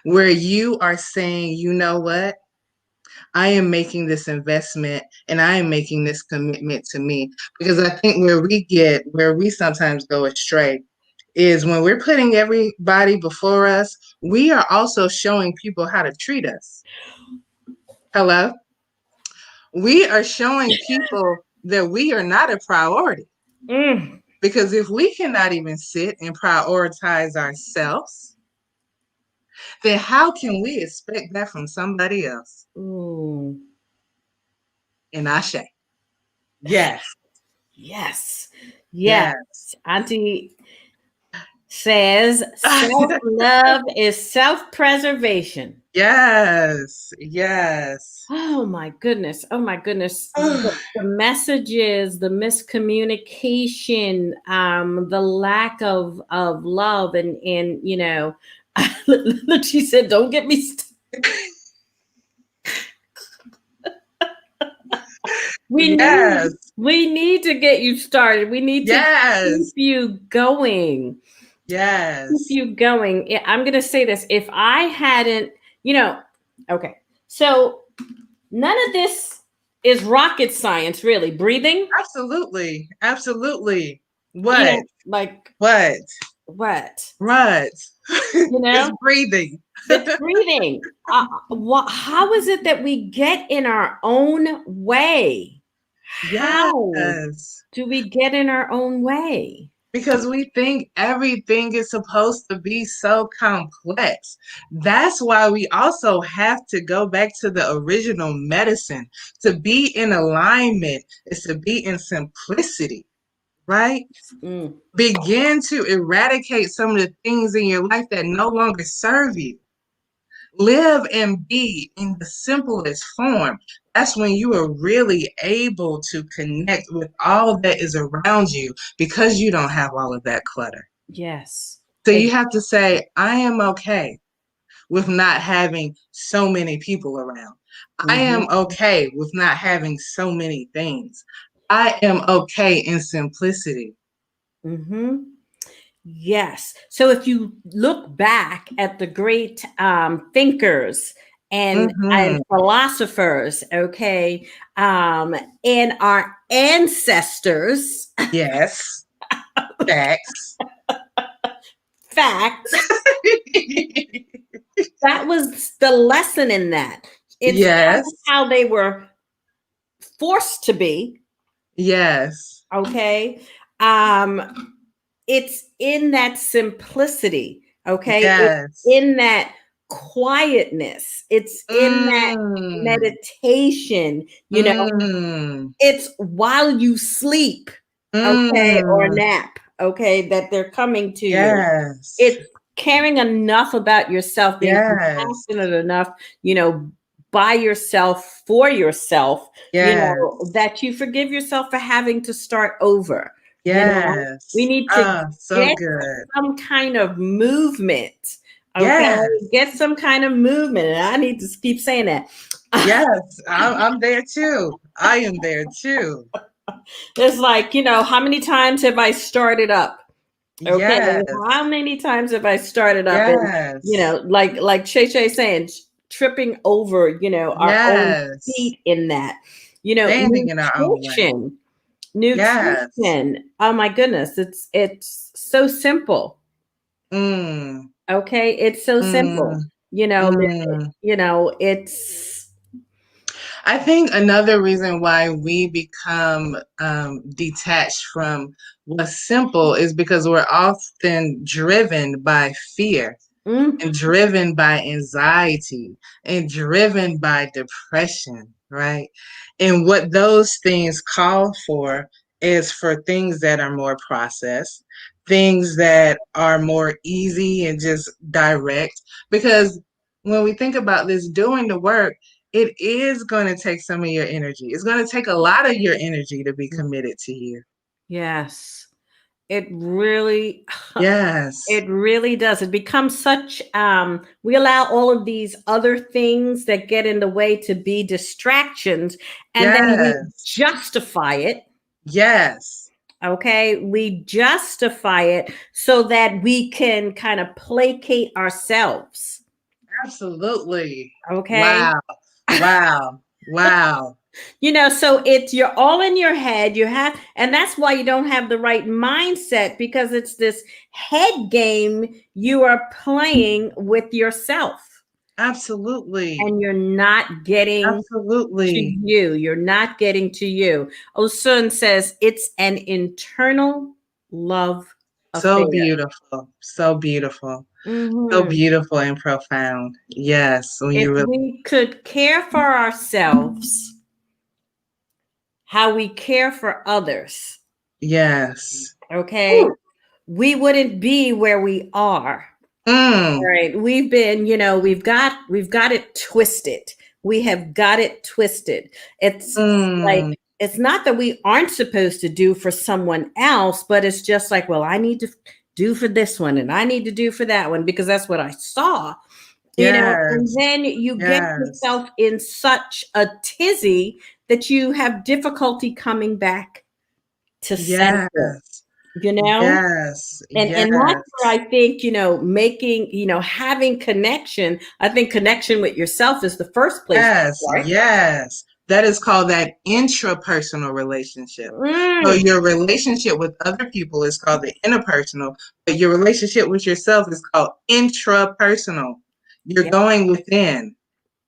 where you are saying, you know what? I am making this investment and I am making this commitment to me. Because I think where we sometimes go astray is when we're putting everybody before us, we are also showing people how to treat us. Hello? We are showing people that we are not a priority. Mm. Because if we cannot even sit and prioritize ourselves, then how can we expect that from somebody else? Ooh. And I say, yes, Yes. Yes. yes. Auntie says self love is self preservation. Yes, yes. Oh my goodness. Oh my goodness. The messages, the miscommunication, the lack of love, and look, she said, don't get me We Yes. need we need to get you started. We need to keep Yes. you going. Keep Yes. you going. I'm going to say this. If I hadn't, you know, okay. So none of this is rocket science, really. Breathing, Absolutely. Absolutely. you What? know, like What? what? What? You It's know, breathing. it's breathing. How is it that we get in our own way? How Yes. do we get in our own way? Because we think everything is supposed to be so complex. That's why we also have to go back to the original medicine. To be in alignment is to be in simplicity, right? Mm, Begin to eradicate some of the things in your life that no longer serve you. Live and be in the simplest form. That's when you are really able to connect with all that is around you because you don't have all of that clutter. yes. So you have to say, I am okay with not having so many people around. I am Mhm. okay with not having so many things. I am okay in simplicity. Mm-hmm. Yes. So if you look back at the great thinkers and Mm-hmm. philosophers, okay, and our ancestors, Yes. Facts. facts, that was the lesson in that. It's not Yes. how they were forced to be, Yes. okay? Um, it's in that simplicity, okay? It's Yes. in that quietness. It's in that Mm. meditation, Mm. it's while you sleep, okay, or Mm. nap, okay, that they're coming to you. Yes. It's caring enough about yourself, being Yes. compassionate enough, by yourself, for yourself, Yes. that you forgive yourself for having to start over. We Yes. need to Ah, so get good. some kind of movement. Okay. Yes. Get some kind of movement. And I need to keep saying that. Yes. I'm there too. I am there too. It's like, how many times have I started up? Okay. Yes. How many times have I started up and, Yes. like Shay Shay saying, tripping over, our own Yes. feet in that, Standing in our own way. nutrition, Yes. nutrition. Oh my goodness. It's so simple. Mm. Okay. It's so simple, Mm. that, Mm. it's, I think another reason why we become detached from what's simple is because we're often driven by fear mm, and driven by anxiety and driven by depression, right? And what those things call for is for things that are more processed, things that are more easy and just direct. Because when we think about this, doing the work, it is going to take some of your energy. It's going to take a lot of your energy to be committed to you. yes, it really, Yes. it really does. It becomes such, we allow all of these other things that get in the way to be distractions, and then we Yes. justify it. Yes. Okay. We justify it so that we can kind of placate ourselves. Absolutely. Okay. Wow. Wow. Wow. So you're all in your head. And that's why you don't have the right mindset, because it's this head game you are playing with yourself, Absolutely. and you're not getting to Absolutely. you. You're not getting to you. Osun says it's an internal love So affair. beautiful. So beautiful. So Mhm. beautiful and profound. Yes. When If you really, we could care for ourselves, how we care for others, yes. okay, Ooh. we wouldn't be where we are. Mm. Right. We've been, we've got it twisted. We have got it twisted. It's like, Mm. it's not that we aren't supposed to do for someone else, but it's just like, well, I need to do for this one and I need to do for that one because that's what I saw, and Yes. then you get Yes. yourself in such a tizzy that you have difficulty coming back to center, Yes. you know? Yes. And that's where Yes. I think, making, having connection, I think connection with yourself is the first place to Yes, start. yes. That is called that intrapersonal relationship. So Mm, your relationship with other people is called the interpersonal, but your relationship with yourself is called intrapersonal. You're yeah. going within.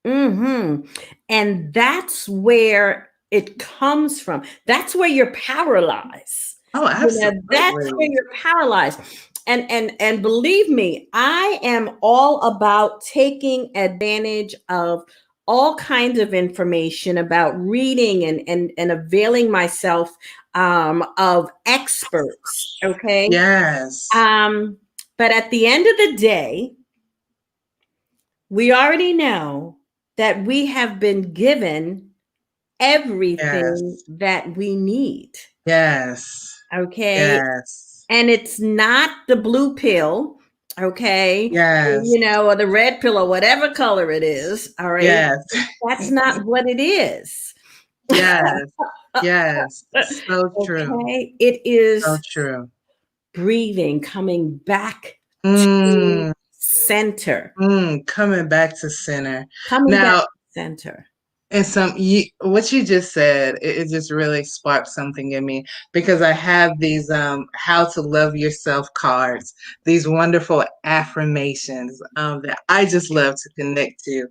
Hmm. And that's where it comes from. That's where you're paralyzed. Oh, That's where absolutely. you're paralyzed. And believe me, I am all about taking advantage of all kinds of information about reading and availing myself of experts. Okay. Yes. Um, but at the end of the day, we already know that we have been given everything Yes. that we need. Yes. Okay. Yes. And it's not the blue pill. Okay. Yes. Or the red pill or whatever color it is. All right. Yes. That's not what it is. Yes. Yes. So true. Okay. It So is true. breathing, coming back to Mm. center, Coming back to center. coming back Now, to center. and what you just said, it just really sparked something in me because I have these how to love yourself cards, these wonderful affirmations that I just love to connect to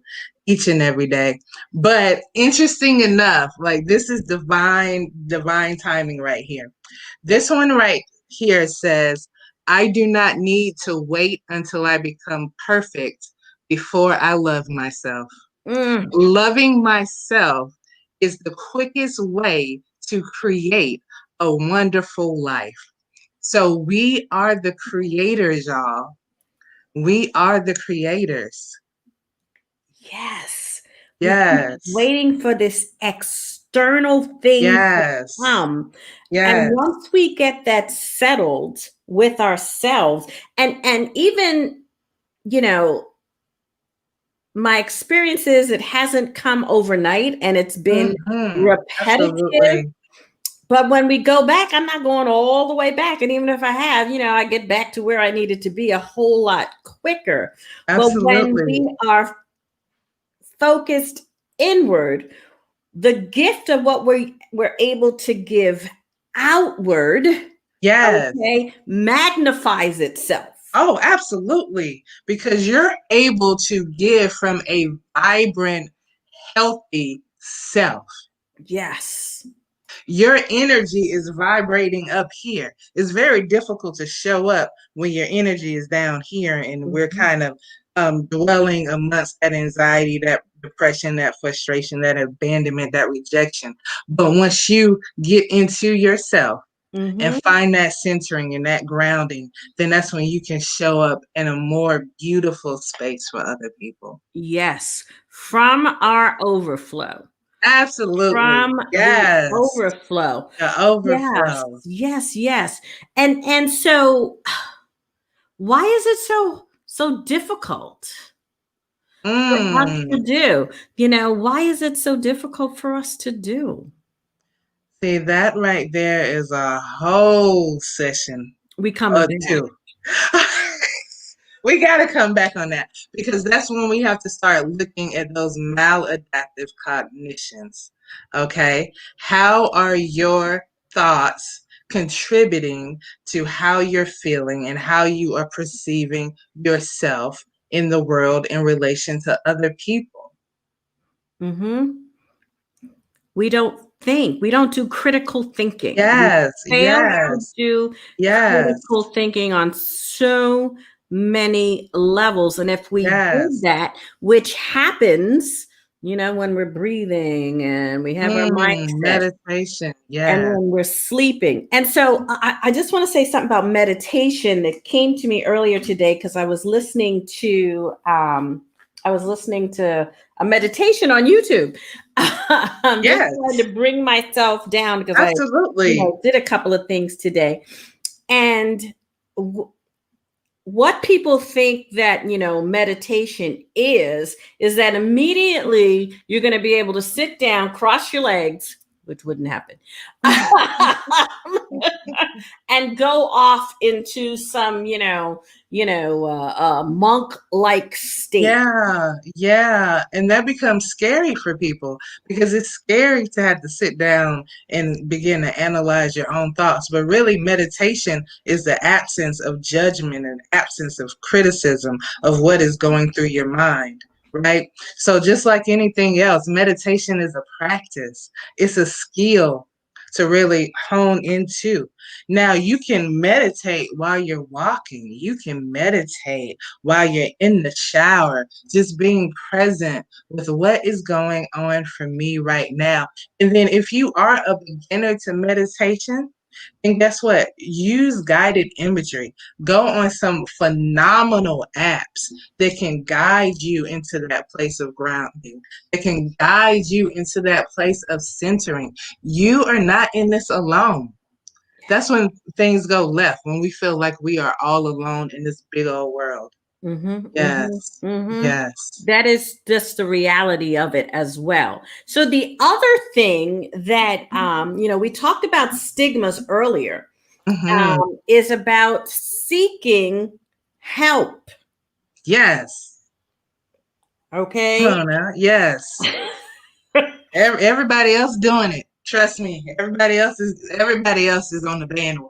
each and every day. But interesting enough, like this is divine timing right here. This one right here says, I do not need to wait until I become perfect before I love myself. Mm, Loving myself is the quickest way to create a wonderful life. So we are the creators, y'all. We are the creators. yes. We keep Yes. waiting for this external thing to Yes. come. And Yes. once we get that settled with ourselves, and even, you know, my experience is it hasn't come overnight and it's been repetitive. Absolutely. But when we go back, I'm not going all the way back. And even if I have, I get back to where I needed to be a whole lot quicker. But when Absolutely. we are focused inward, the gift of what we're able to give outward, Yes. okay, magnifies itself. Oh, absolutely. Because you're able to give from a vibrant, healthy self. Yes. Your energy is vibrating up here. It's very difficult to show up when your energy is down here and we're Mhm. kind of dwelling amongst that anxiety, that depression, that frustration, that abandonment, that rejection. But once you get into yourself and Mhm. find that centering and that grounding, then that's when you can show up in a more beautiful space for other people. Yes. From our overflow. Absolutely. From the Yes. overflow. The Yes. overflow. Yes. Yes. And so why is it so difficult for us to Mm. do? Why is it so difficult for us to do? See, that right there is a whole session We coming or back. two. We got to come back on that because that's when we have to start looking at those maladaptive cognitions. Okay. How are your thoughts contributing to how you're feeling and how you are perceiving yourself in the world in relation to other people? Hmm. We don't think. We don't do critical thinking. We Yes, fail to yes, do yes, critical thinking on so many levels. And if we did yes. that, which happens, when we're breathing and we have our mindset Meditation. and Yes, when we're sleeping. And so I just want to say something about meditation that came to me earlier today because I was listening to a meditation on YouTube. I'm just trying yes, to bring myself down because I, absolutely. did a couple of things today. And what people think that, meditation is that immediately you're going to be able to sit down, cross your legs, which wouldn't happen, and go off into some, monk like state. Yeah, yeah. And that becomes scary for people because it's scary to have to sit down and begin to analyze your own thoughts. But really, meditation is the absence of judgment and absence of criticism of what is going through your mind, right? So, just like anything else, meditation is a practice, it's a skill to really hone into. Now, you can meditate while you're walking, you can meditate while you're in the shower, just being present with what is going on for me right now. And then if you are a beginner to meditation, then guess what? Use guided imagery. Go on some phenomenal apps that can guide you into that place of grounding, that can guide you into that place of centering. You are not in this alone. That's when things go left, when we feel like we are all alone in this big old world. Mm-hmm, mm-hmm, Yes. mm-hmm. Yes. That is just the reality of it as well. So the other thing that we talked about stigmas earlier, Hmm. is about seeking help. Yes. Come Okay. on now. Yes. Everybody else doing it. Trust me. Everybody else is on the bandwagon.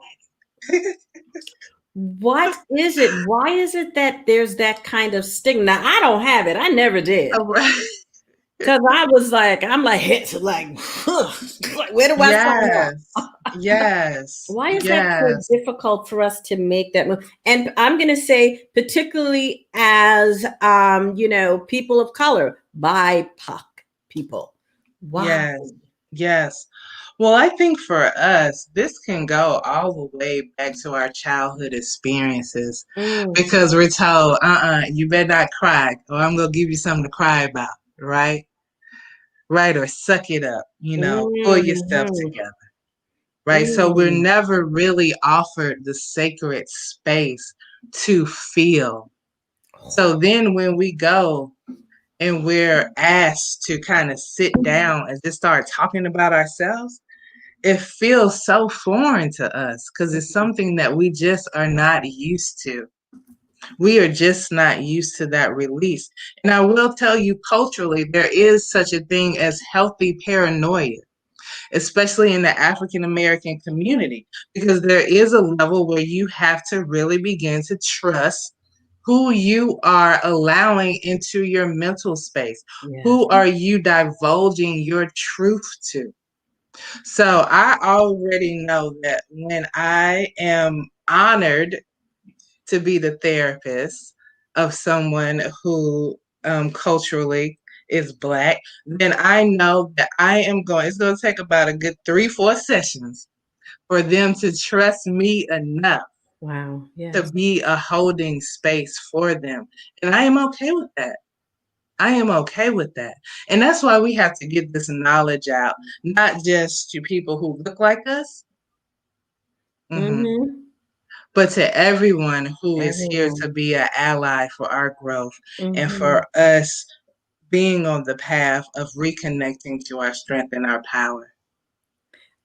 What is it? Why is it that there's that kind of stigma? Now, I don't have it. I never did. All right. Because I'm like, hit, like, where do I sign up? Yes. Yes. Why is that so Yes. difficult for us to make that move? And I'm going to say, particularly as, people of color, BIPOC people. Why? Yes. Yes. Well, I think for us, this can go all the way back to our childhood experiences Mm, because we're told, you better not cry, or I'm going to give you something to cry about, right? Right. Or suck it up, pull yourself mhm, together, right? So we're mm. never really offered the sacred space to feel. So then when we go and we're asked to kind of sit down and just start talking about ourselves, it feels so foreign to us because it's something that we just are not used to. We are just not used to that release. And I will tell you, culturally, there is such a thing as healthy paranoia, especially in the African American community, because there is a level where you have to really begin to trust who you are allowing into your mental space. Yes. Who are you divulging your truth to? So I already know that when I am honored to be the therapist of someone who culturally is Black, then I know that it's going to take about a good 3-4 sessions for them to trust me enough Wow. to Yes. be a holding space for them. And I am okay with that. I am okay with that. And that's why we have to get this knowledge out, not just to people who look like us, mhm, Mm-hmm. but to everyone who is here Everyone. to be an ally for our growth and Mm-hmm. for us being on the path of reconnecting to our strength and our power.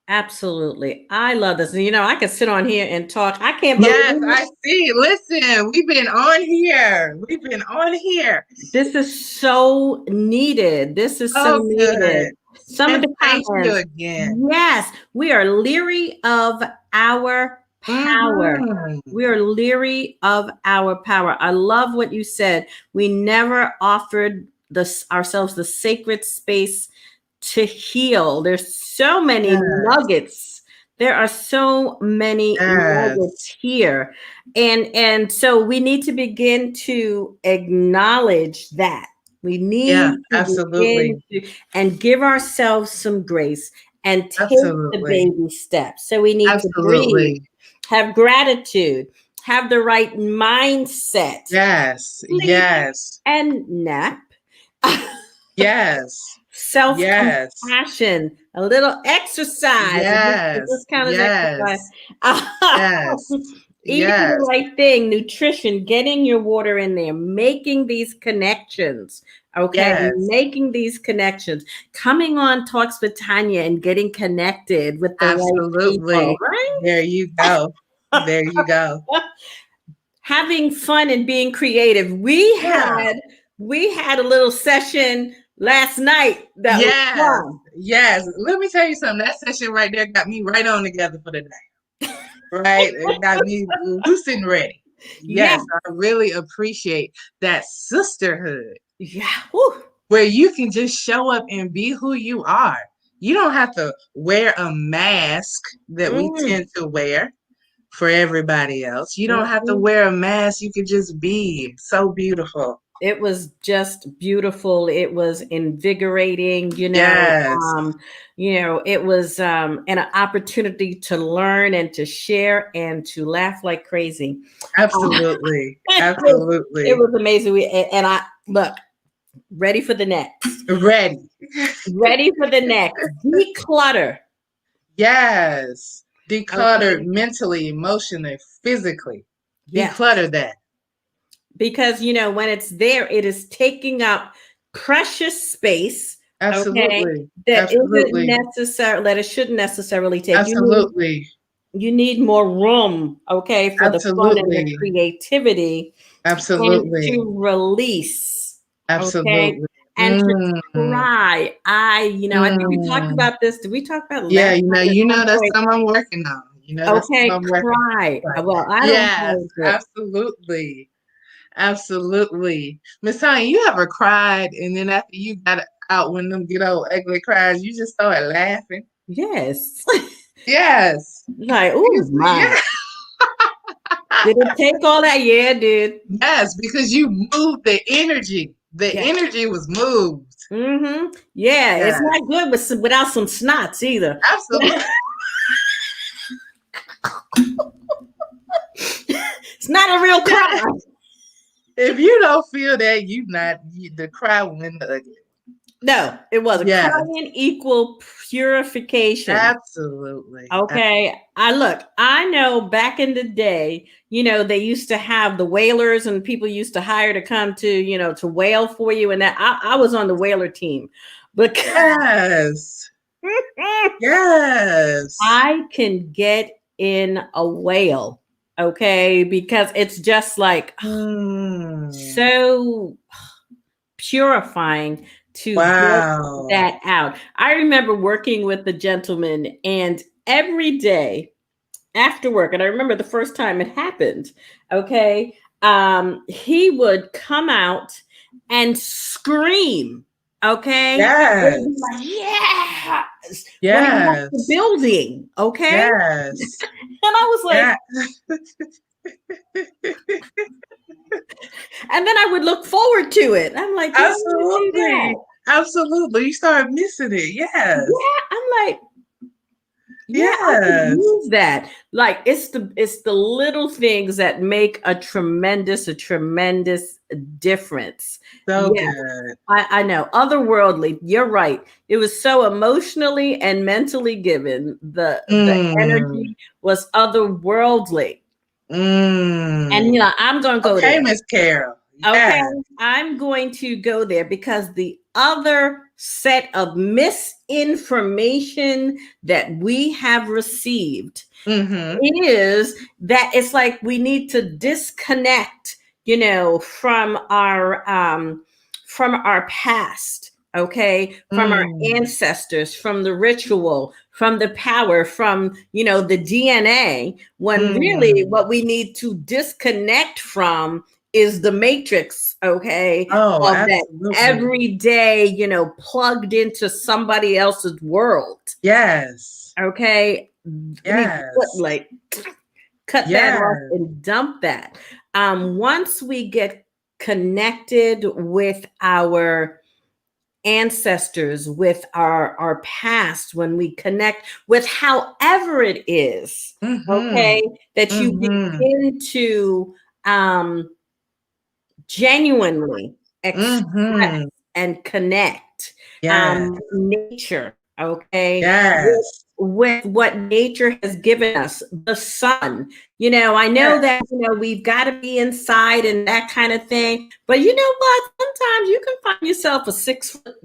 Absolutely. I love this. And, I could sit on here and talk. I can't Yes, believe I see. Listen, we've been on here. We've been on here. this is so needed. This is so Oh, needed. good. Some of And the thank you comments. again. Yes, we are leery of our power. Hmm. We are leery of our power. I love what you said. We never offered ourselves the sacred space to heal. There's so many Yes. nuggets. There are so many Yes. nuggets here. And so we need to begin to acknowledge that. We Yeah, need to begin absolutely. to and give ourselves some grace and take the Absolutely. baby steps. So we need to breathe, Absolutely. have gratitude, have the right mindset, Yes. sleep Yes. and nap. Yes. Self Yes. compassion, a little exercise. Is this Yes. count as exercise? Yes. Yes. Eating Yes. the right thing, nutrition, getting your water in there, making these connections. Okay, Yes. making these connections, coming on Talks with Tanya and getting connected with the right people, Absolutely. right? There you go. There you go. Having fun and being creative. We Yeah. had a little session last night that was Yes. fun. Yes. Let me tell you something. That session right there got me right on together for the day. Right? It got me loose and ready. Yeah, Yes, I really appreciate that sisterhood yeah. Whew. where you can just show up and be who you are. You don't have to wear a mask that we Mm, tend to wear for everybody else. You don't have to mhm. wear a mask. You could just be so beautiful. It was just beautiful. It was invigorating, Yes, it was an opportunity to learn and to share and to laugh like crazy. Uh, absolutely. it Absolutely. was amazing. And I look ready for the next. Ready. Ready for the next. Declutter. Yes. Declutter Okay. mentally, emotionally, physically. Yes. Declutter that. Because when it's there, it is taking up precious space, okay, Absolutely. that isn't Absolutely. necessary, that it shouldn't necessarily take. Absolutely. You need more room, okay, for the fun and the Absolutely. creativity and Absolutely. to release, okay, Absolutely. and to Mm, try. I think we talked mm. about this. Did we talk about it Yeah, last night at some that's point? something I'm working on. That's something Okay, I'm working cry. on. Well, I don't Yes, know, but absolutely. Absolutely. Miss Tanya, you ever cried and then after you got out when them good old ugly cries, you just started laughing? yes. Yes. Like, oh my. Yeah. Did it take all that? Yeah, it did. Yes, because you moved the energy. The Yeah. energy was moved. Mm-hmm. Yeah, it's Yes. not good without some snots either. Absolutely. It's not a real cry. If you don't feel that, the cry went ugly. No, it wasn't. Yes, Crying equal purification. absolutely. Okay. I know back in the day, they used to have the whalers and people used to hire to come to whale for you. And that I was on the whaler team because Yes. Yes. I can get in a whale. Okay. Because it's just like Mm. so purifying to get Wow. that out. I remember working with the gentleman, and every day after work, and I remember the first time it happened, okay, he would come out and scream, okay? It would be Yes. like, yes, when he left the Yes. building, okay? Yes. And I was like, Yeah. and then I would look forward to it. I'm like, yeah, I want to do that. Absolutely. Absolutely. You start missing it. Yes. Yeah, I'm like, yeah, I could Yes. use that. Like it's the little things that make a tremendous difference. So Yeah, good. I know. Otherworldly, you're right. It was so emotionally and mentally given. The Mm. energy was otherworldly. And Mm. I'm gonna go Okay, there. Miss Carol. Okay, Yes. I'm going to go there because the other set of misinformation that we have received Mm-hmm. is that it's like we need to disconnect, from our past, okay, from our Mm. ancestors, from the ritual, from the power, from the DNA, when really Mm. what we need to disconnect from is the matrix, okay, Oh, of that absolutely. every day, plugged into somebody else's world. Yes. Okay. We need to Yes. cut that off Yes. and dump that. Once we get connected with our ancestors, with our past, when we connect with however it is, Mm-hmm. okay, that you Mm-hmm. begin to um, genuinely express Mm-hmm. and connect Yes. nature, okay, with, Yes. with what nature has given us, the sun. I know Yes. that, we've got to be inside and that kind of thing. But you know what? Sometimes you can find yourself a 6 foot,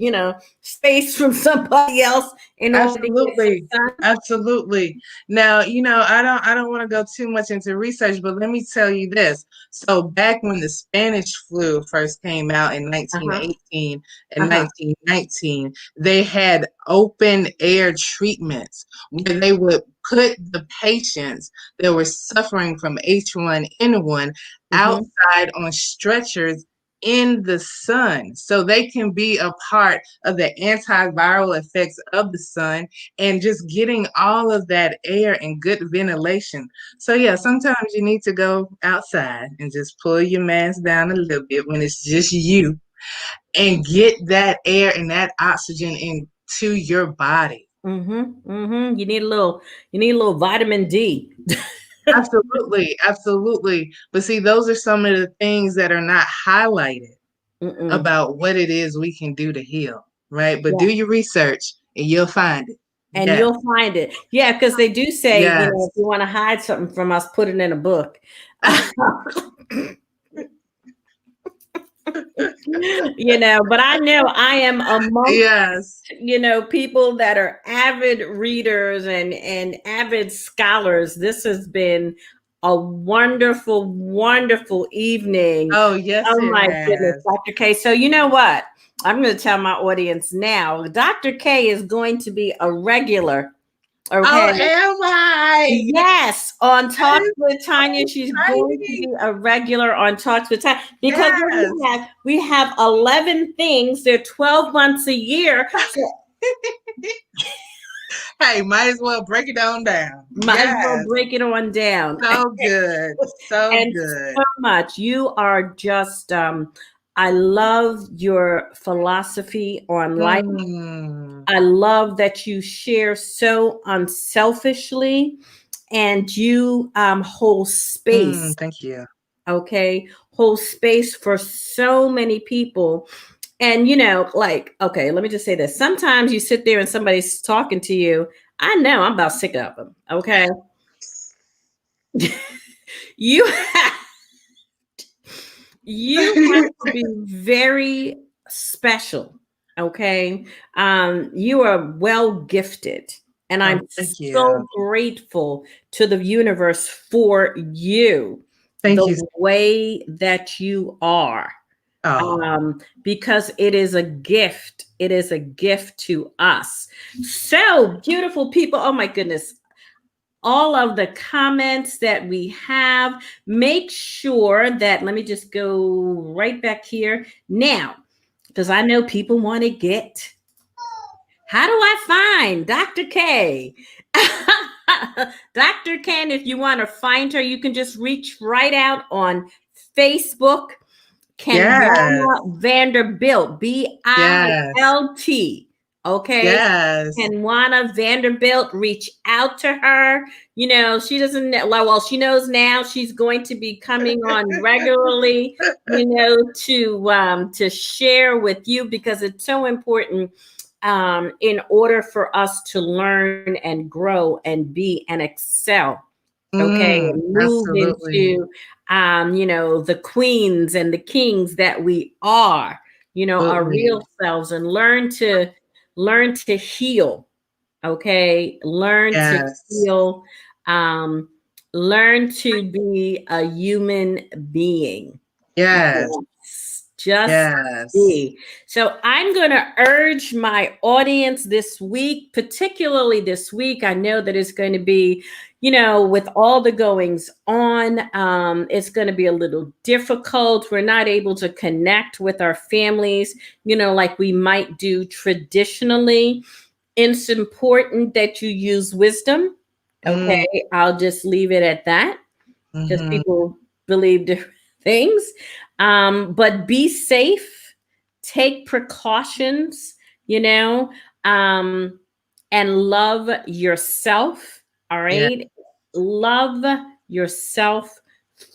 space from somebody else in order to get some Absolutely. sun. Absolutely. Now, I don't want to go too much into research, but let me tell you this. So back when the Spanish flu first came out in Uh-huh. 1918 and Uh-huh. 1919, they had open air treatments where they would put the patients that were suffering from H1N1 Mm-hmm. outside on stretchers in the sun so they can be a part of the antiviral effects of the sun and just getting all of that air and good ventilation. So yeah, sometimes you need to go outside and just pull your mask down a little bit when it's just you and get that air and that oxygen into your body. Mm-hmm. Mm-hmm. You need a little vitamin D. Absolutely, absolutely. But see, those are some of the things that are not highlighted Mm-mm. about what it is we can do to heal, right? But do Yeah. your research and you'll find it. And Yes, you'll find it. Yeah, because they do say, if yes. you want to hide something from us, put it in a book. But I know I am amongst, Yes. people that are avid readers and avid scholars. This has been a wonderful, wonderful evening. Oh, yes, Oh it my goodness, has. Dr. K. So you know what? I'm going to tell my audience now. Dr. K is going to be a regular. Oh, Okay. am I? Yes, on That Talks is with so Tanya, she's going to be exciting. a regular on Talks with Tanya because what do Yes. we have 11 things. They're 12 months a year, so Hey, might as well break it down. might as well Yes. break it on down. So good. So And good. so much. You are just. I love your philosophy on life. Mm, I love that you share so unselfishly, and you hold space. thank you. Okay, hold space for so many people. And like, okay, let me just say this. Sometimes you sit there and somebody's talking to you. I know I'm about sick of them. Okay. you have, you have to be very special. Okay. You are well gifted, and Oh, I'm thank you. so grateful to the universe for you, Thank the you. way that you are, Oh, because it is a gift. It is a gift to us. So beautiful people. Oh my goodness. All of the comments that we have, make sure that, let me just go right back here now, because I know people want to get, how do I find Dr. K? Dr. Ken, if you want to find her, you can just reach right out on Facebook. yes. KenWana Vanderbilt, Yes. Bilt. Okay. Yes. KenWana Vanderbilt, reach out to her. She doesn't know, well, she knows now she's going to be coming on regularly, to share with you, because it's so important, in order for us to learn and grow and be and excel. Okay, and move Absolutely. into, the queens and the kings that we are, our Absolutely. real selves, and learn to heal. Okay, learn to Yes. heal. um Learn to be a human being. Yes. Yes, just Yes. be. So I'm going to urge my audience this week, particularly this week. I know that it's going to be, with all the goings on, it's going to be a little difficult. We're not able to connect with our families, like we might do traditionally. It's important that you use wisdom. Mm, Okay, I'll just leave it at that, because hmm. people believe different things. But be safe, take precautions, you know, um, and love yourself. All Yes. right. Love yourself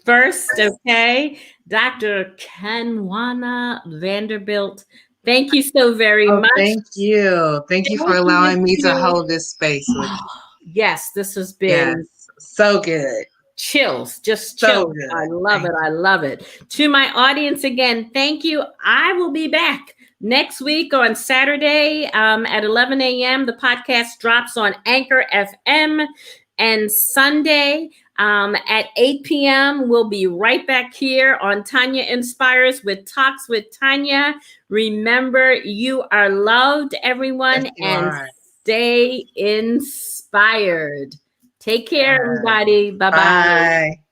first. Okay. Dr. KenWana Vanderbilt, thank you so very Oh, much. thank you. Thank you for Thank you allowing me to to, hold this space with you. yes, this has been Yes. So good. chills, just So chills. good. I love it. I love it. To my audience, again, thank you. I will be back next week on Saturday at 11 a.m. The podcast drops on Anchor FM, and Sunday at 8 p.m. We'll be right back here on Tanya Inspires with Talks with Tanya. Remember, you are loved, everyone, Yes, you and are. stay inspired. Take care, everybody. Bye-bye. Bye.